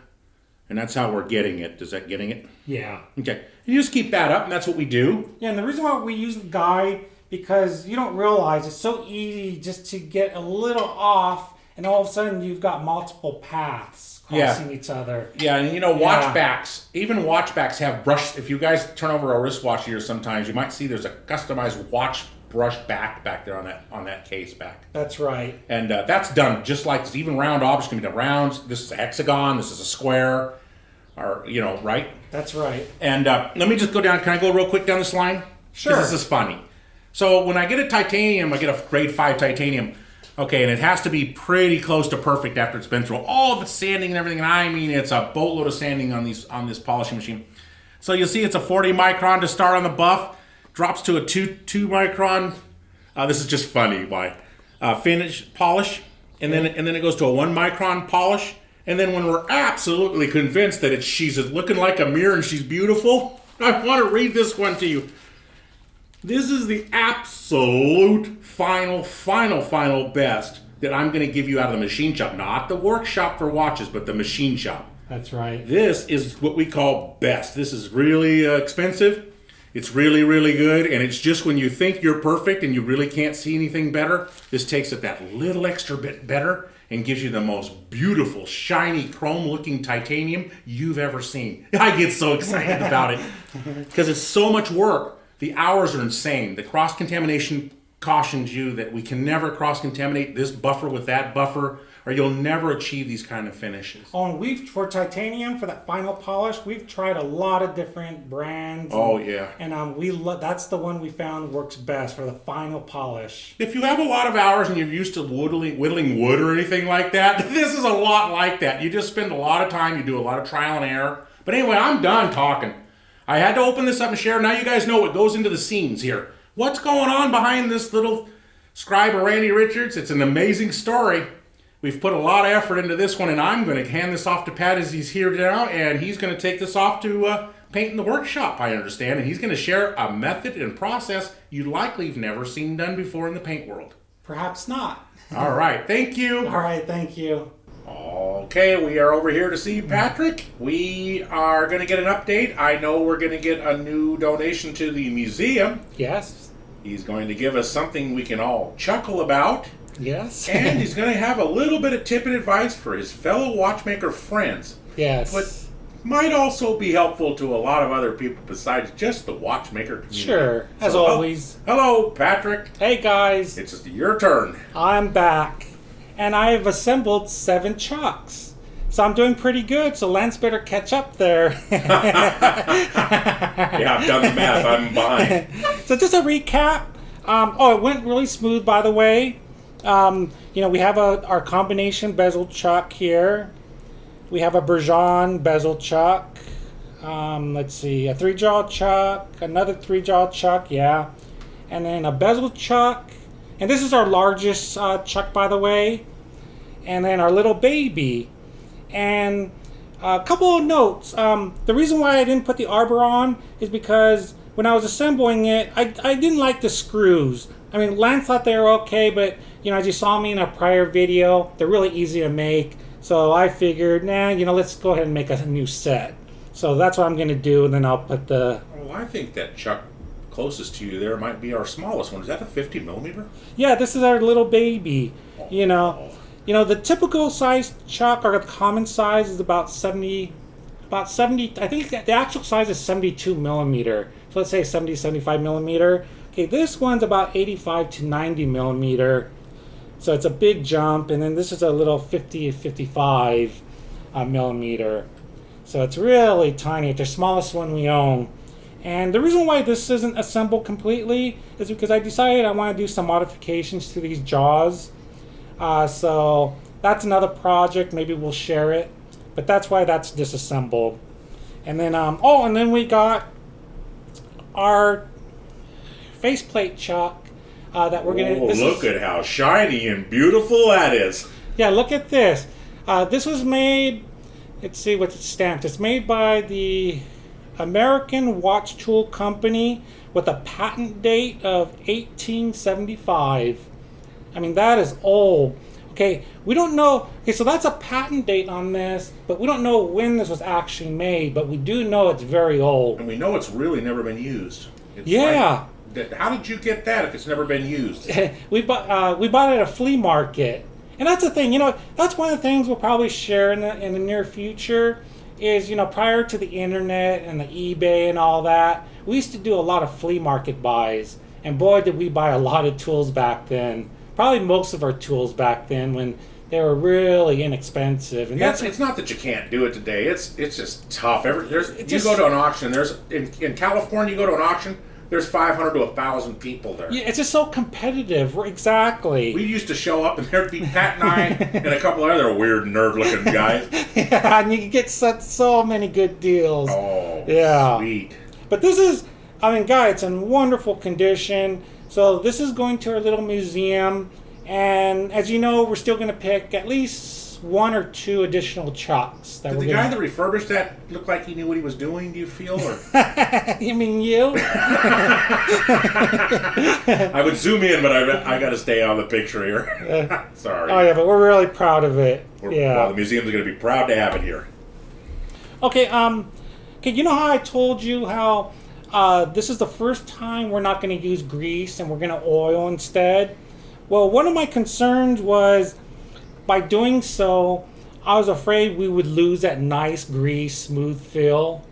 And that's how we're getting it. Is that getting it? Yeah. Okay. And you just keep that up, and that's what we do. Yeah, and the reason why we use the guide, because you don't realize it's so easy just to get a little off, and all of a sudden you've got multiple paths crossing each other. Yeah, and you know, watchbacks, even watchbacks have brush. If you guys turn over a wristwatch here sometimes, you might see there's a customized watch brush back there on that case back. That's right. And that's done just like this. Even round objects can be done rounds. This is a hexagon. This is a square. Or, you know, right? That's right. And let me just go down. Can I go real quick down this line? Sure. This is funny. So when I get a titanium, I get a grade 5 titanium. Okay, and it has to be pretty close to perfect after it's been through all of the sanding and everything. And I mean, it's a boatload of sanding on this polishing machine. So you'll see it's a 40 micron to start on the buff. Drops to a 2 micron. This is just funny. Why? Finish polish, and then it goes to a 1 micron polish. And then when we're absolutely convinced that she's looking like a mirror and she's beautiful, I want to read this one to you. This is the absolute final best that I'm going to give you out of the machine shop. Not the workshop for watches, but the machine shop. That's right. This is what we call best. This is really expensive. It's really, really good. And it's just when you think you're perfect and you really can't see anything better, this takes it that little extra bit better and gives you the most beautiful, shiny, chrome-looking titanium you've ever seen. I get so excited about it because it's so much work. The hours are insane. The cross-contamination cautions you that we can never cross-contaminate this buffer with that buffer, or you'll never achieve these kind of finishes. Oh, and for titanium, for that final polish, we've tried a lot of different brands. And that's the one we found works best for the final polish. If you have a lot of hours and you're used to whittling wood or anything like that, this is a lot like that. You just spend a lot of time, you do a lot of trial and error. But anyway, I'm done talking. I had to open this up and share. Now you guys know what goes into the scenes here. What's going on behind this little scribe of Randy Richards? It's an amazing story. We've put a lot of effort into this one, and I'm going to hand this off to Pat as he's here now, and he's going to take this off to paint in the workshop, I understand, and he's going to share a method and process you likely have never seen done before in the paint world. Perhaps not. All right, thank you. All right, thank you. Okay, we are over here to see Patrick. We are going to get an update. I know we're going to get a new donation to the museum. Yes. He's going to give us something we can all chuckle about. Yes. And he's going to have a little bit of tip and advice for his fellow watchmaker friends. Yes. But might also be helpful to a lot of other people besides just the watchmaker community. Sure, as always. Hello, Patrick. Hey, guys. It's your turn. I'm back. And I've assembled 7 chocks. So I'm doing pretty good, so Lance better catch up there. Yeah, I've done the math. I'm behind. So just a recap. It went really smooth, by the way. We have our combination bezel chuck here. We have a Bergeon bezel chuck. Let's see, a 3-jaw chuck, another 3-jaw chuck, yeah. And then a bezel chuck. And this is our largest chuck, by the way. And then our little baby. And a couple of notes. The reason why I didn't put the arbor on is because when I was assembling it, I didn't like the screws. I mean, Lance thought they were okay, but, as you saw me in a prior video, they're really easy to make. So I figured, let's go ahead and make a new set. So that's what I'm going to do, and then I'll put the... Oh, I think that chuck closest to you there might be our smallest one. Is that a 50 millimeter? Yeah, this is our little baby. The typical size chuck, or the common size, is about 70. I think the actual size is 72 millimeter. So let's say 70, 75 millimeter. Okay, this one's about 85 to 90 millimeter. So it's a big jump. And then this is a little 50 to 55 millimeter. So it's really tiny. It's the smallest one we own. And the reason why this isn't assembled completely is because I decided I want to do some modifications to these jaws. So that's another project. Maybe we'll share it. But that's why that's disassembled. And then, and then we got our faceplate chuck that we're gonna. Look at how shiny and beautiful that is. Yeah, look at this. This was made. Let's see what it's stamped. It's made by the American Watch Tool Company with a patent date of 1875. I mean, that is old. Okay, we don't know. Okay, so that's a patent date on this, but we don't know when this was actually made, but we do know it's very old. And we know it's really never been used. It's yeah. How did you get that if it's never been used? we bought it at a flea market. And that's the thing, that's one of the things we'll probably share in the near future is, prior to the internet and the eBay and all that, we used to do a lot of flea market buys. And boy, did we buy a lot of tools back then. Probably most of our tools back then when they were really inexpensive. And it's not that you can't do it today. It's just tough. Go to an auction. There's in California, you go to an auction, there's 500 to 1,000 people there. Yeah, it's just so competitive. Exactly. We used to show up and there'd be Pat and I and a couple other weird nerd-looking guys. Yeah, and you can get so many good deals. Oh, yeah. Sweet. But this is, guys, it's in wonderful condition. So this is going to our little museum. And as you know, we're still going to pick at least 1 or 2 additional chucks. Did the guy that refurbished that look like he knew what he was doing, do you feel? Or? You mean you? I would zoom in, but I got to stay on the picture here. Sorry. Oh, yeah, but we're really proud of it. Well, the museum's going to be proud to have it here. Okay, you know how I told you how this is the first time we're not going to use grease and we're going to oil instead? Well, one of my concerns was by doing so, I was afraid we would lose that nice grease, smooth feel.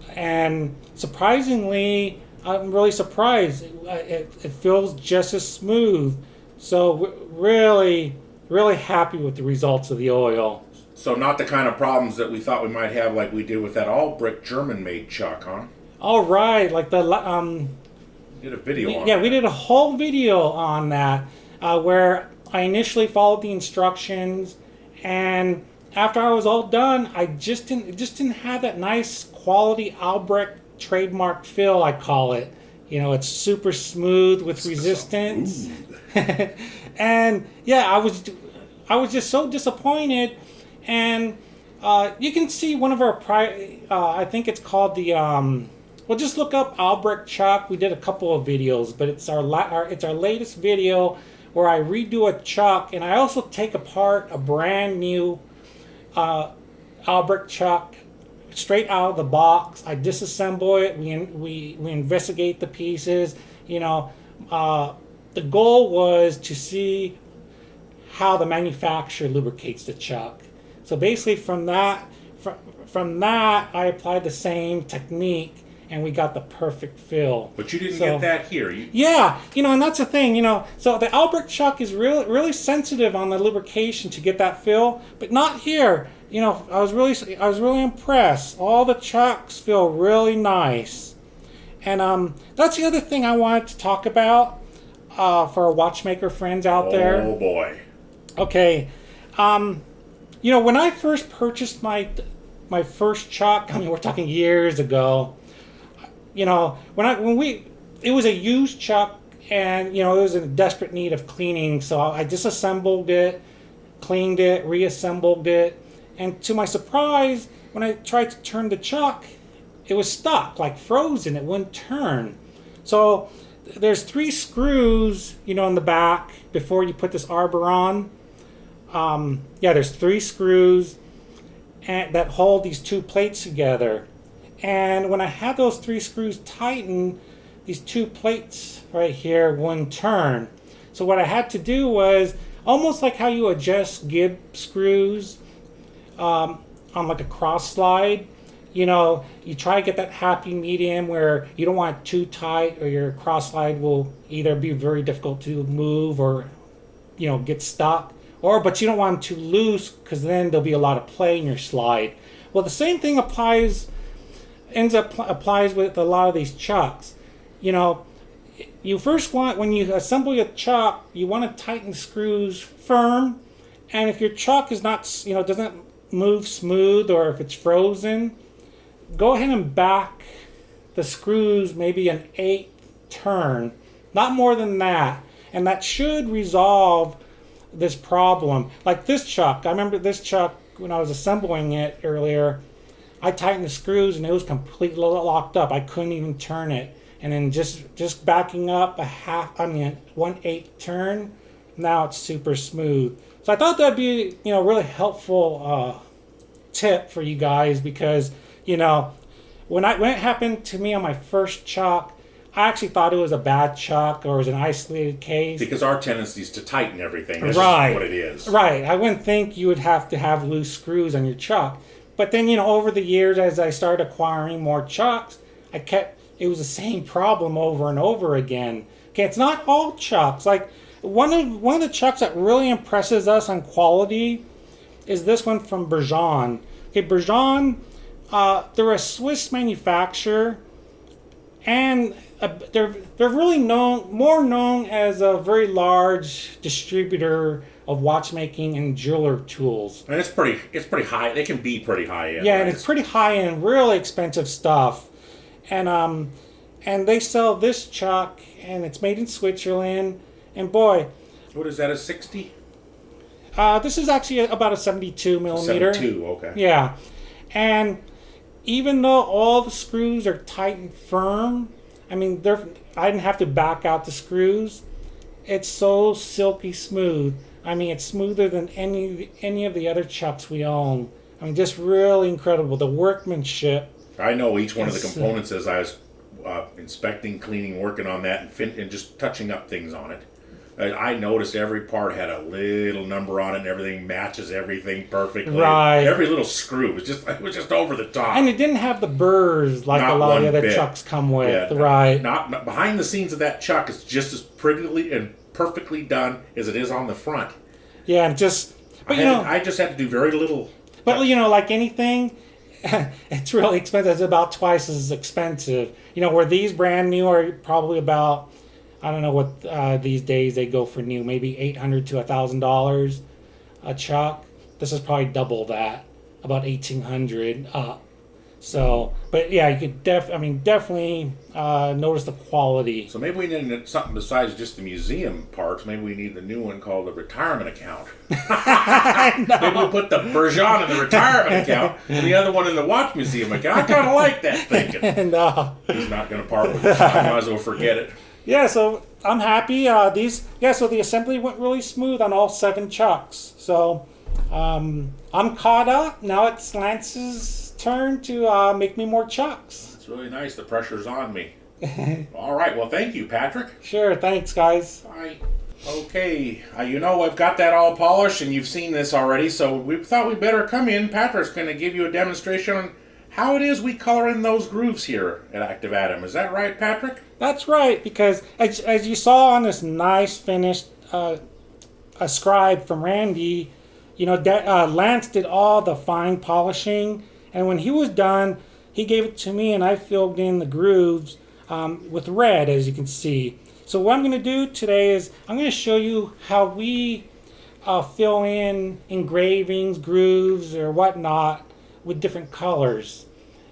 And surprisingly, I'm really surprised. It feels just as smooth. So we're really, really happy with the results of the oil. So not the kind of problems that we thought we might have like we did with that all-brick German-made chuck, huh? All right, like the... did a video on Yeah, that. we did a whole video on that where I initially followed the instructions, and after I was all done, it just didn't have that nice quality Albrecht trademark feel, I call it. It's super smooth with resistance. And yeah, I was just so disappointed. And you can see one of our I think it's called the well, just look up Albrecht chuck. We did a couple of videos, but it's our latest video where I redo a chuck, and I also take apart a brand new Albrecht chuck straight out of the box. I disassemble it. We investigate the pieces. The goal was to see how the manufacturer lubricates the chuck. So basically, from that, I applied the same technique, and we got the perfect fill. But you didn't get that here. Yeah, and that's the thing, So the Albrecht chuck is really, really sensitive on the lubrication to get that fill, but not here. I was really impressed. All the chucks feel really nice, and that's the other thing I wanted to talk about for our watchmaker friends out there. Oh boy. Okay, when I first purchased my first chuck, we're talking years ago. It was a used chuck, and it was in desperate need of cleaning, so I disassembled it, cleaned it, reassembled it, and to my surprise, when I tried to turn the chuck, it was stuck, like frozen. It wouldn't turn. So there's 3 screws, in the back before you put this arbor on. There's 3 screws that hold these 2 plates together. And when I had those 3 screws tightened, these 2 plates right here wouldn't turn. So what I had to do was, almost like how you adjust gib screws on like a cross slide, you try to get that happy medium where you don't want it too tight, or your cross slide will either be very difficult to move or, get stuck. But you don't want them too loose, because then there'll be a lot of play in your slide. Well, the same thing applies with a lot of these chucks. You first want, when you assemble your chuck, you want to tighten the screws firm. And if your chuck is not, doesn't move smooth, or if it's frozen, go ahead and back the screws maybe an 1/8 turn, not more than that, and that should resolve this problem. Like this chuck, I remember this chuck when I was assembling it earlier. I tightened the screws and it was completely locked up. I couldn't even turn it. And then just backing up 1/8 turn, now it's super smooth. So I thought that'd be, you know, really helpful tip for you guys, because, you know, when it happened to me on my first chuck, I actually thought it was a bad chuck or it was an isolated case. Because our tendency is to tighten everything. That's right. just what it is. Right. I wouldn't think you would have to have loose screws on your chuck. But then, you know, over the years, as I started acquiring more chucks, it was the same problem over and over again. Okay, it's not all chucks. Like one of the chucks that really impresses us on quality is this one from Bergeon. Okay, Bergeon, they're a Swiss manufacturer, and they're really more known as a very large distributor of watchmaking and jeweler tools. And it's pretty high. They can be pretty high end. Yeah, right? and it's pretty high end, really expensive stuff. And they sell this chuck, and it's made in Switzerland. And boy, what is that, a 60? This is actually about a 72 millimeter. 72, okay. Yeah, and even though all the screws are tight and firm, I mean, I didn't have to back out the screws. It's so silky smooth. I mean, it's smoother than any of the other chucks we own. I mean, just really incredible. The workmanship. I know each one of the components as I was inspecting, cleaning, working on that, and just touching up things on it. I noticed every part had a little number on it, and everything matches everything perfectly. Right. Every little screw was just over the top. And it didn't have the burrs like a lot of the other chucks come with. Yeah, right. Not behind the scenes of that chuck is just as prettily and perfectly done as it is on the front. Yeah, and I just had to do very little. But you know, like anything, it's really expensive. It's about twice as expensive. You know, where these brand new are probably about, I don't know what these days they go for new, maybe $800 to $1,000 a chuck. This is probably double that, about $1,800 up. So, but yeah, you could definitely notice the quality. So maybe we need something besides just the museum parts. Maybe we need the new one called the retirement account. Maybe we'll put the Bergeon in the retirement account and the other one in the watch museum account. I kind of like that thinking. He's not going to part with it. I might as well forget it. Yeah, so I'm happy. So the assembly went really smooth on all 7 chucks. So I'm caught up. Now it's Lance's turn to make me more chucks. It's really nice. The pressure's on me. All right. Well, thank you, Patrick. Sure. Thanks, guys. Bye. Okay. You know, I've got that all polished, and you've seen this already, so we thought we'd better come in. Patrick's going to give you a demonstration on how it is we color in those grooves here at Active Atom. Is that right, Patrick? That's right, because as you saw on this nice finished SCRIBE from Randy, you know, Lance did all the fine polishing, and when he was done, he gave it to me, and I filled in the grooves with red, as you can see. So what I'm going to do today is I'm going to show you how we fill in engravings, grooves, or whatnot with different colors.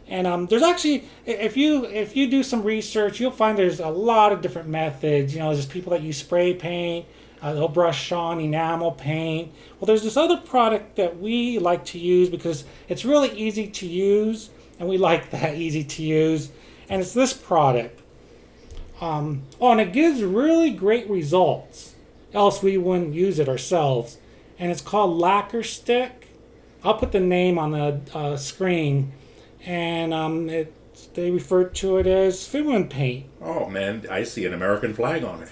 And there's actually, if you do some research, you'll find there's a lot of different methods. You know, there's people that use spray paint, they'll brush on enamel paint. Well, there's this other product that we like to use because it's really easy to use, and we like that easy to use. And it's this product. And it gives really great results. Else we wouldn't use it ourselves. And it's called Lacquer Stick. I'll put the name on the screen. And they refer to it as Finland paint. Oh, man, I see an American flag on it.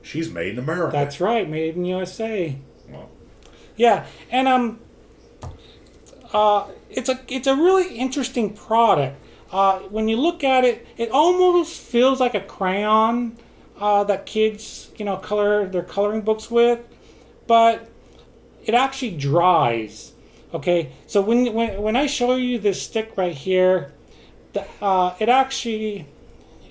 She's made in America. That's right, made in USA. Well. Yeah, and it's a really interesting product. When you look at it, it almost feels like a crayon that kids, you know, color their coloring books with, but it actually dries. Okay, so when I show you this stick right here, it actually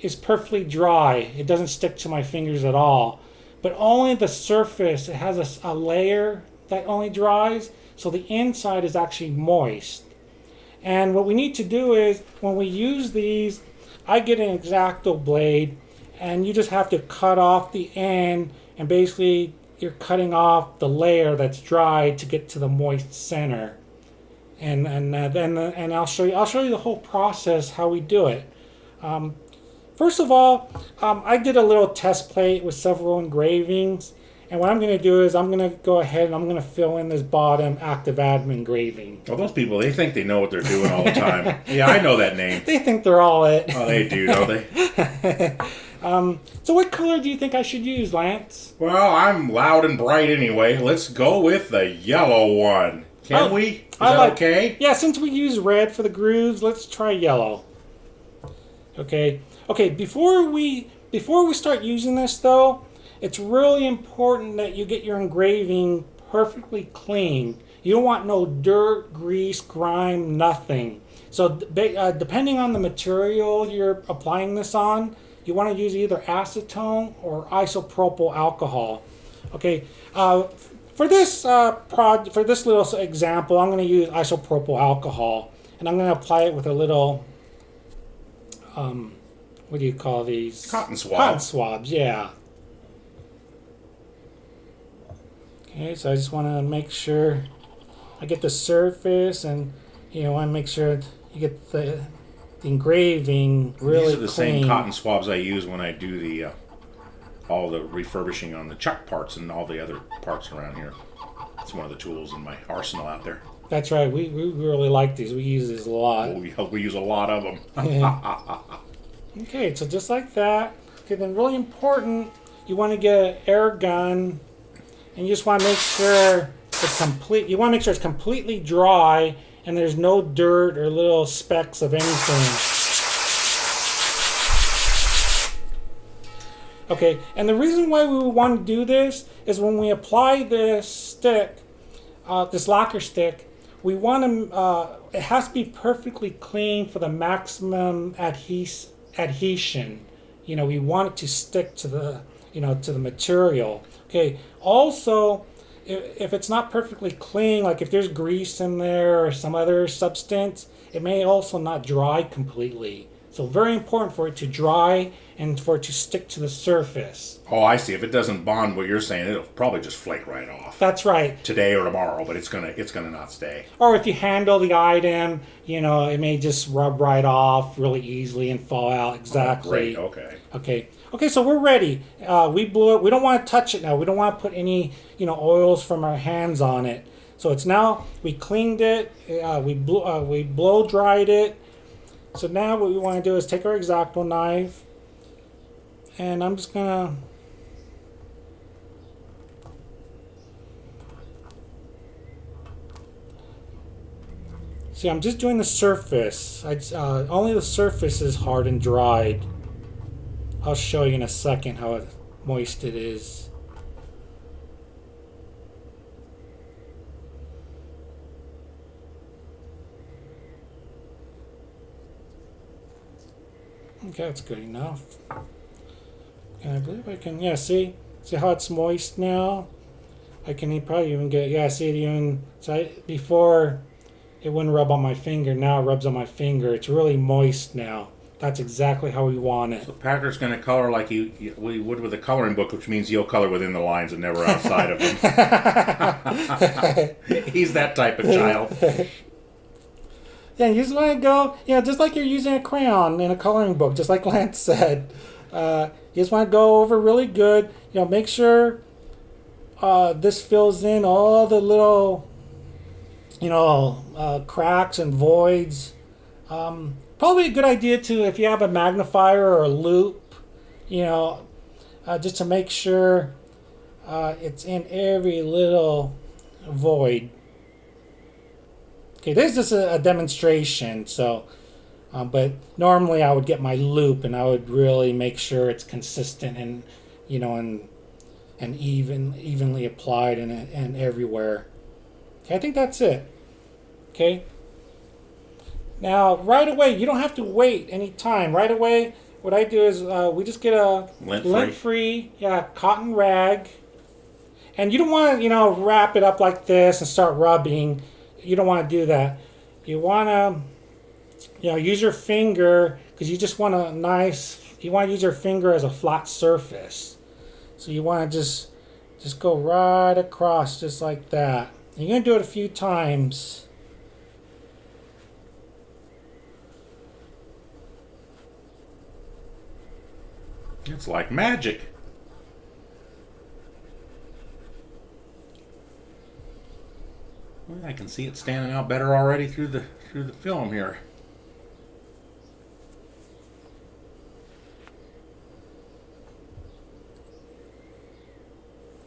is perfectly dry. It doesn't stick to my fingers at all, but only the surface. It has a layer that only dries, so the inside is actually moist. And what we need to do is, when we use these, I get an X-Acto blade, and you just have to cut off the end, and basically you're cutting off the layer that's dry to get to the moist center. And I'll show you the whole process how we do it. First of all, I did a little test plate with several engravings. And what I'm going to do is I'm going to go ahead and I'm going to fill in this bottom active admin engraving. Well, those people, they think they know what they're doing all the time. Yeah, I know that name. They think they're all it. Oh, they do, don't they? So what color do you think I should use, Lance? Well, I'm loud and bright anyway. Let's go with the yellow one. Can we? Is that okay? Yeah, since we use red for the grooves, let's try yellow. Okay. Okay, before we start using this, though, it's really important that you get your engraving perfectly clean. You don't want no dirt, grease, grime, nothing. So depending on the material you're applying this on, you want to use either acetone or isopropyl alcohol. Okay, for this little example, I'm going to use isopropyl alcohol, and I'm going to apply it with a little, what do you call these? Cotton swab. Cotton swabs, yeah. Okay, so I just want to make sure I get the surface, and I want to make sure you get the engraving really These are the clean. same cotton swabs I use when I do the all the refurbishing on the chuck parts and all the other parts around here. It's one of the tools in my arsenal out there. That's right. We really like these. We use these a lot. We use a lot of them. Yeah. Okay, so just like that. Okay, then really important, you want to get an air gun, and you just want to make sure it's complete. You want to make sure it's completely dry and there's no dirt or little specks of anything. Okay, and the reason why we want to do this is when we apply this stick, this lacquer stick, we want to, it has to be perfectly clean for the maximum adhesion. We want it to stick to the, to the material. Okay, also, if it's not perfectly clean, like if there's grease in there or some other substance, it may also not dry completely. So very important for it to dry and for it to stick to the surface. Oh, I see. If it doesn't bond what you're saying, it'll probably just flake right off. That's right. Today or tomorrow, but it's gonna not stay. Or if you handle the item, it may just rub right off really easily and fall out. Exactly. Oh, great. Okay. Okay, so we're ready. We blew it. We don't want to touch it now. We don't want to put any, oils from our hands on it. So it's now, we cleaned it. We blow dried it. So now what we want to do is take our X-Acto knife, and I'm just gonna see. I'm just doing the surface. Only the surface is hard and dried. I'll show you in a second how moist it is. Okay, that's good enough. Okay, I believe I can, see how it's moist now? I can probably even get, see it even, before it wouldn't rub on my finger, now it rubs on my finger. It's really moist now. That's exactly how we want it. So Patrick's going to color like we would with a coloring book, which means he'll color within the lines and never outside of them. He's that type of child. Yeah, you just want to go, just like you're using a crayon in a coloring book, just like Lance said. You just want to go over really good. Make sure this fills in all the little, cracks and voids. Probably a good idea too if you have a magnifier or a loop, just to make sure it's in every little void. Okay, this is a demonstration, so, but normally I would get my loop and I would really make sure it's consistent and, and evenly applied and everywhere. Okay, I think that's it. Okay. Now, right away, you don't have to wait any time. Right away, what I do is we just get a lint-free, cotton rag. And you don't want to, wrap it up like this and start rubbing. You don't want to do that. You want to use your finger, because you just want you want to use your finger as a flat surface. So you want to just go right across, just like that. And you're going to do it a few times. It's like magic. Well, I can see it standing out better already through the film here.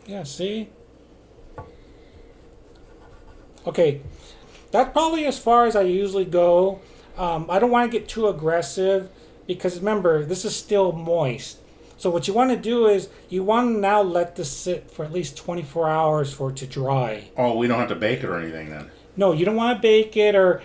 Yeah, see? Okay, that's probably as far as I usually go. I don't want to get too aggressive because remember, this is still moist. So what you want to do is you want to now let this sit for at least 24 hours for it to dry. Oh, we don't have to bake it or anything then? No, you don't want to bake it or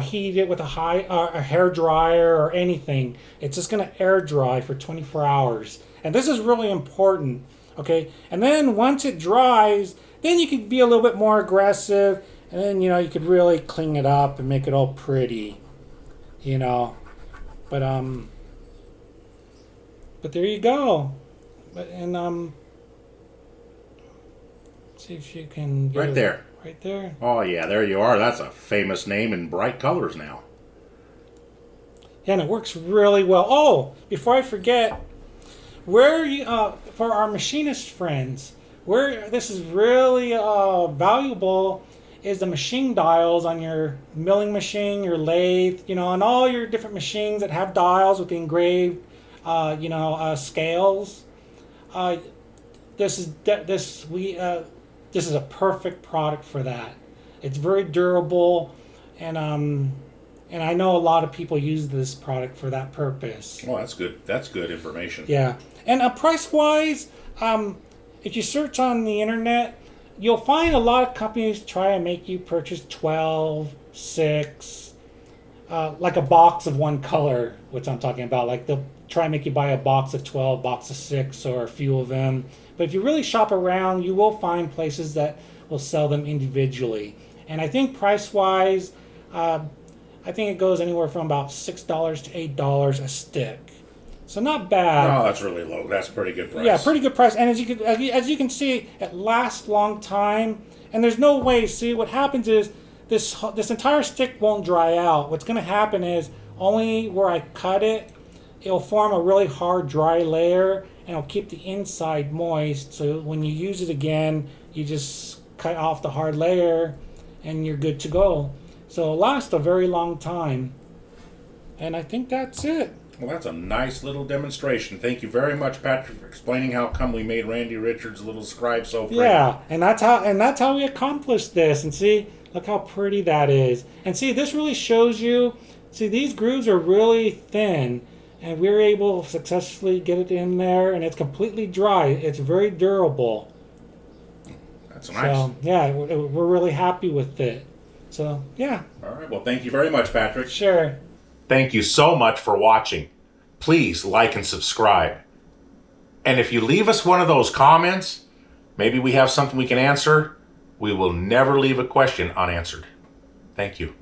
heat it with a hair dryer or anything. It's just going to air dry for 24 hours. And this is really important, okay? And then once it dries, then you can be a little bit more aggressive, and then, you could really clean it up and make it all pretty, But there you go. See if you can get right there. Right there. Oh yeah, there you are. That's a famous name in bright colors now. Yeah, and it works really well. Oh, before I forget, for our machinist friends, where this is really valuable is the machine dials on your milling machine, your lathe, and all your different machines that have dials with the engraved, scales. This is a perfect product for that. It's very durable, and I know a lot of people use this product for that purpose. Oh, that's good. That's good information. Yeah, and price-wise, if you search on the internet, you'll find a lot of companies try to make you purchase 12, 6, like a box of one color, which I'm talking about. Like they'll try to make you buy a box of 12, box of 6, or a few of them. But if you really shop around, you will find places that will sell them individually. And I think price-wise, I think it goes anywhere from about $6 to $8 a stick. So not bad. No, that's really low. That's a pretty good price. Yeah, pretty good price. And as you can see, it lasts a long time. And there's no way. See, what happens is this entire stick won't dry out. What's going to happen is only where I cut it, it'll form a really hard, dry layer, and it'll keep the inside moist. So when you use it again, you just cut off the hard layer, and you're good to go. So it'll last a very long time. And I think that's it. Well, that's a nice little demonstration. Thank you very much, Patrick, for explaining how come we made Randy Richards' little scribe so pretty. Yeah, and that's how we accomplished this. And see, look how pretty that is. And see, this really shows you. See, these grooves are really thin, and we were able to successfully get it in there, and it's completely dry. It's very durable. That's nice. So yeah, we're really happy with it. So yeah. All right. Well, thank you very much, Patrick. Sure. Thank you so much for watching. Please like and subscribe. And if you leave us one of those comments, maybe we have something we can answer, we will never leave a question unanswered. Thank you.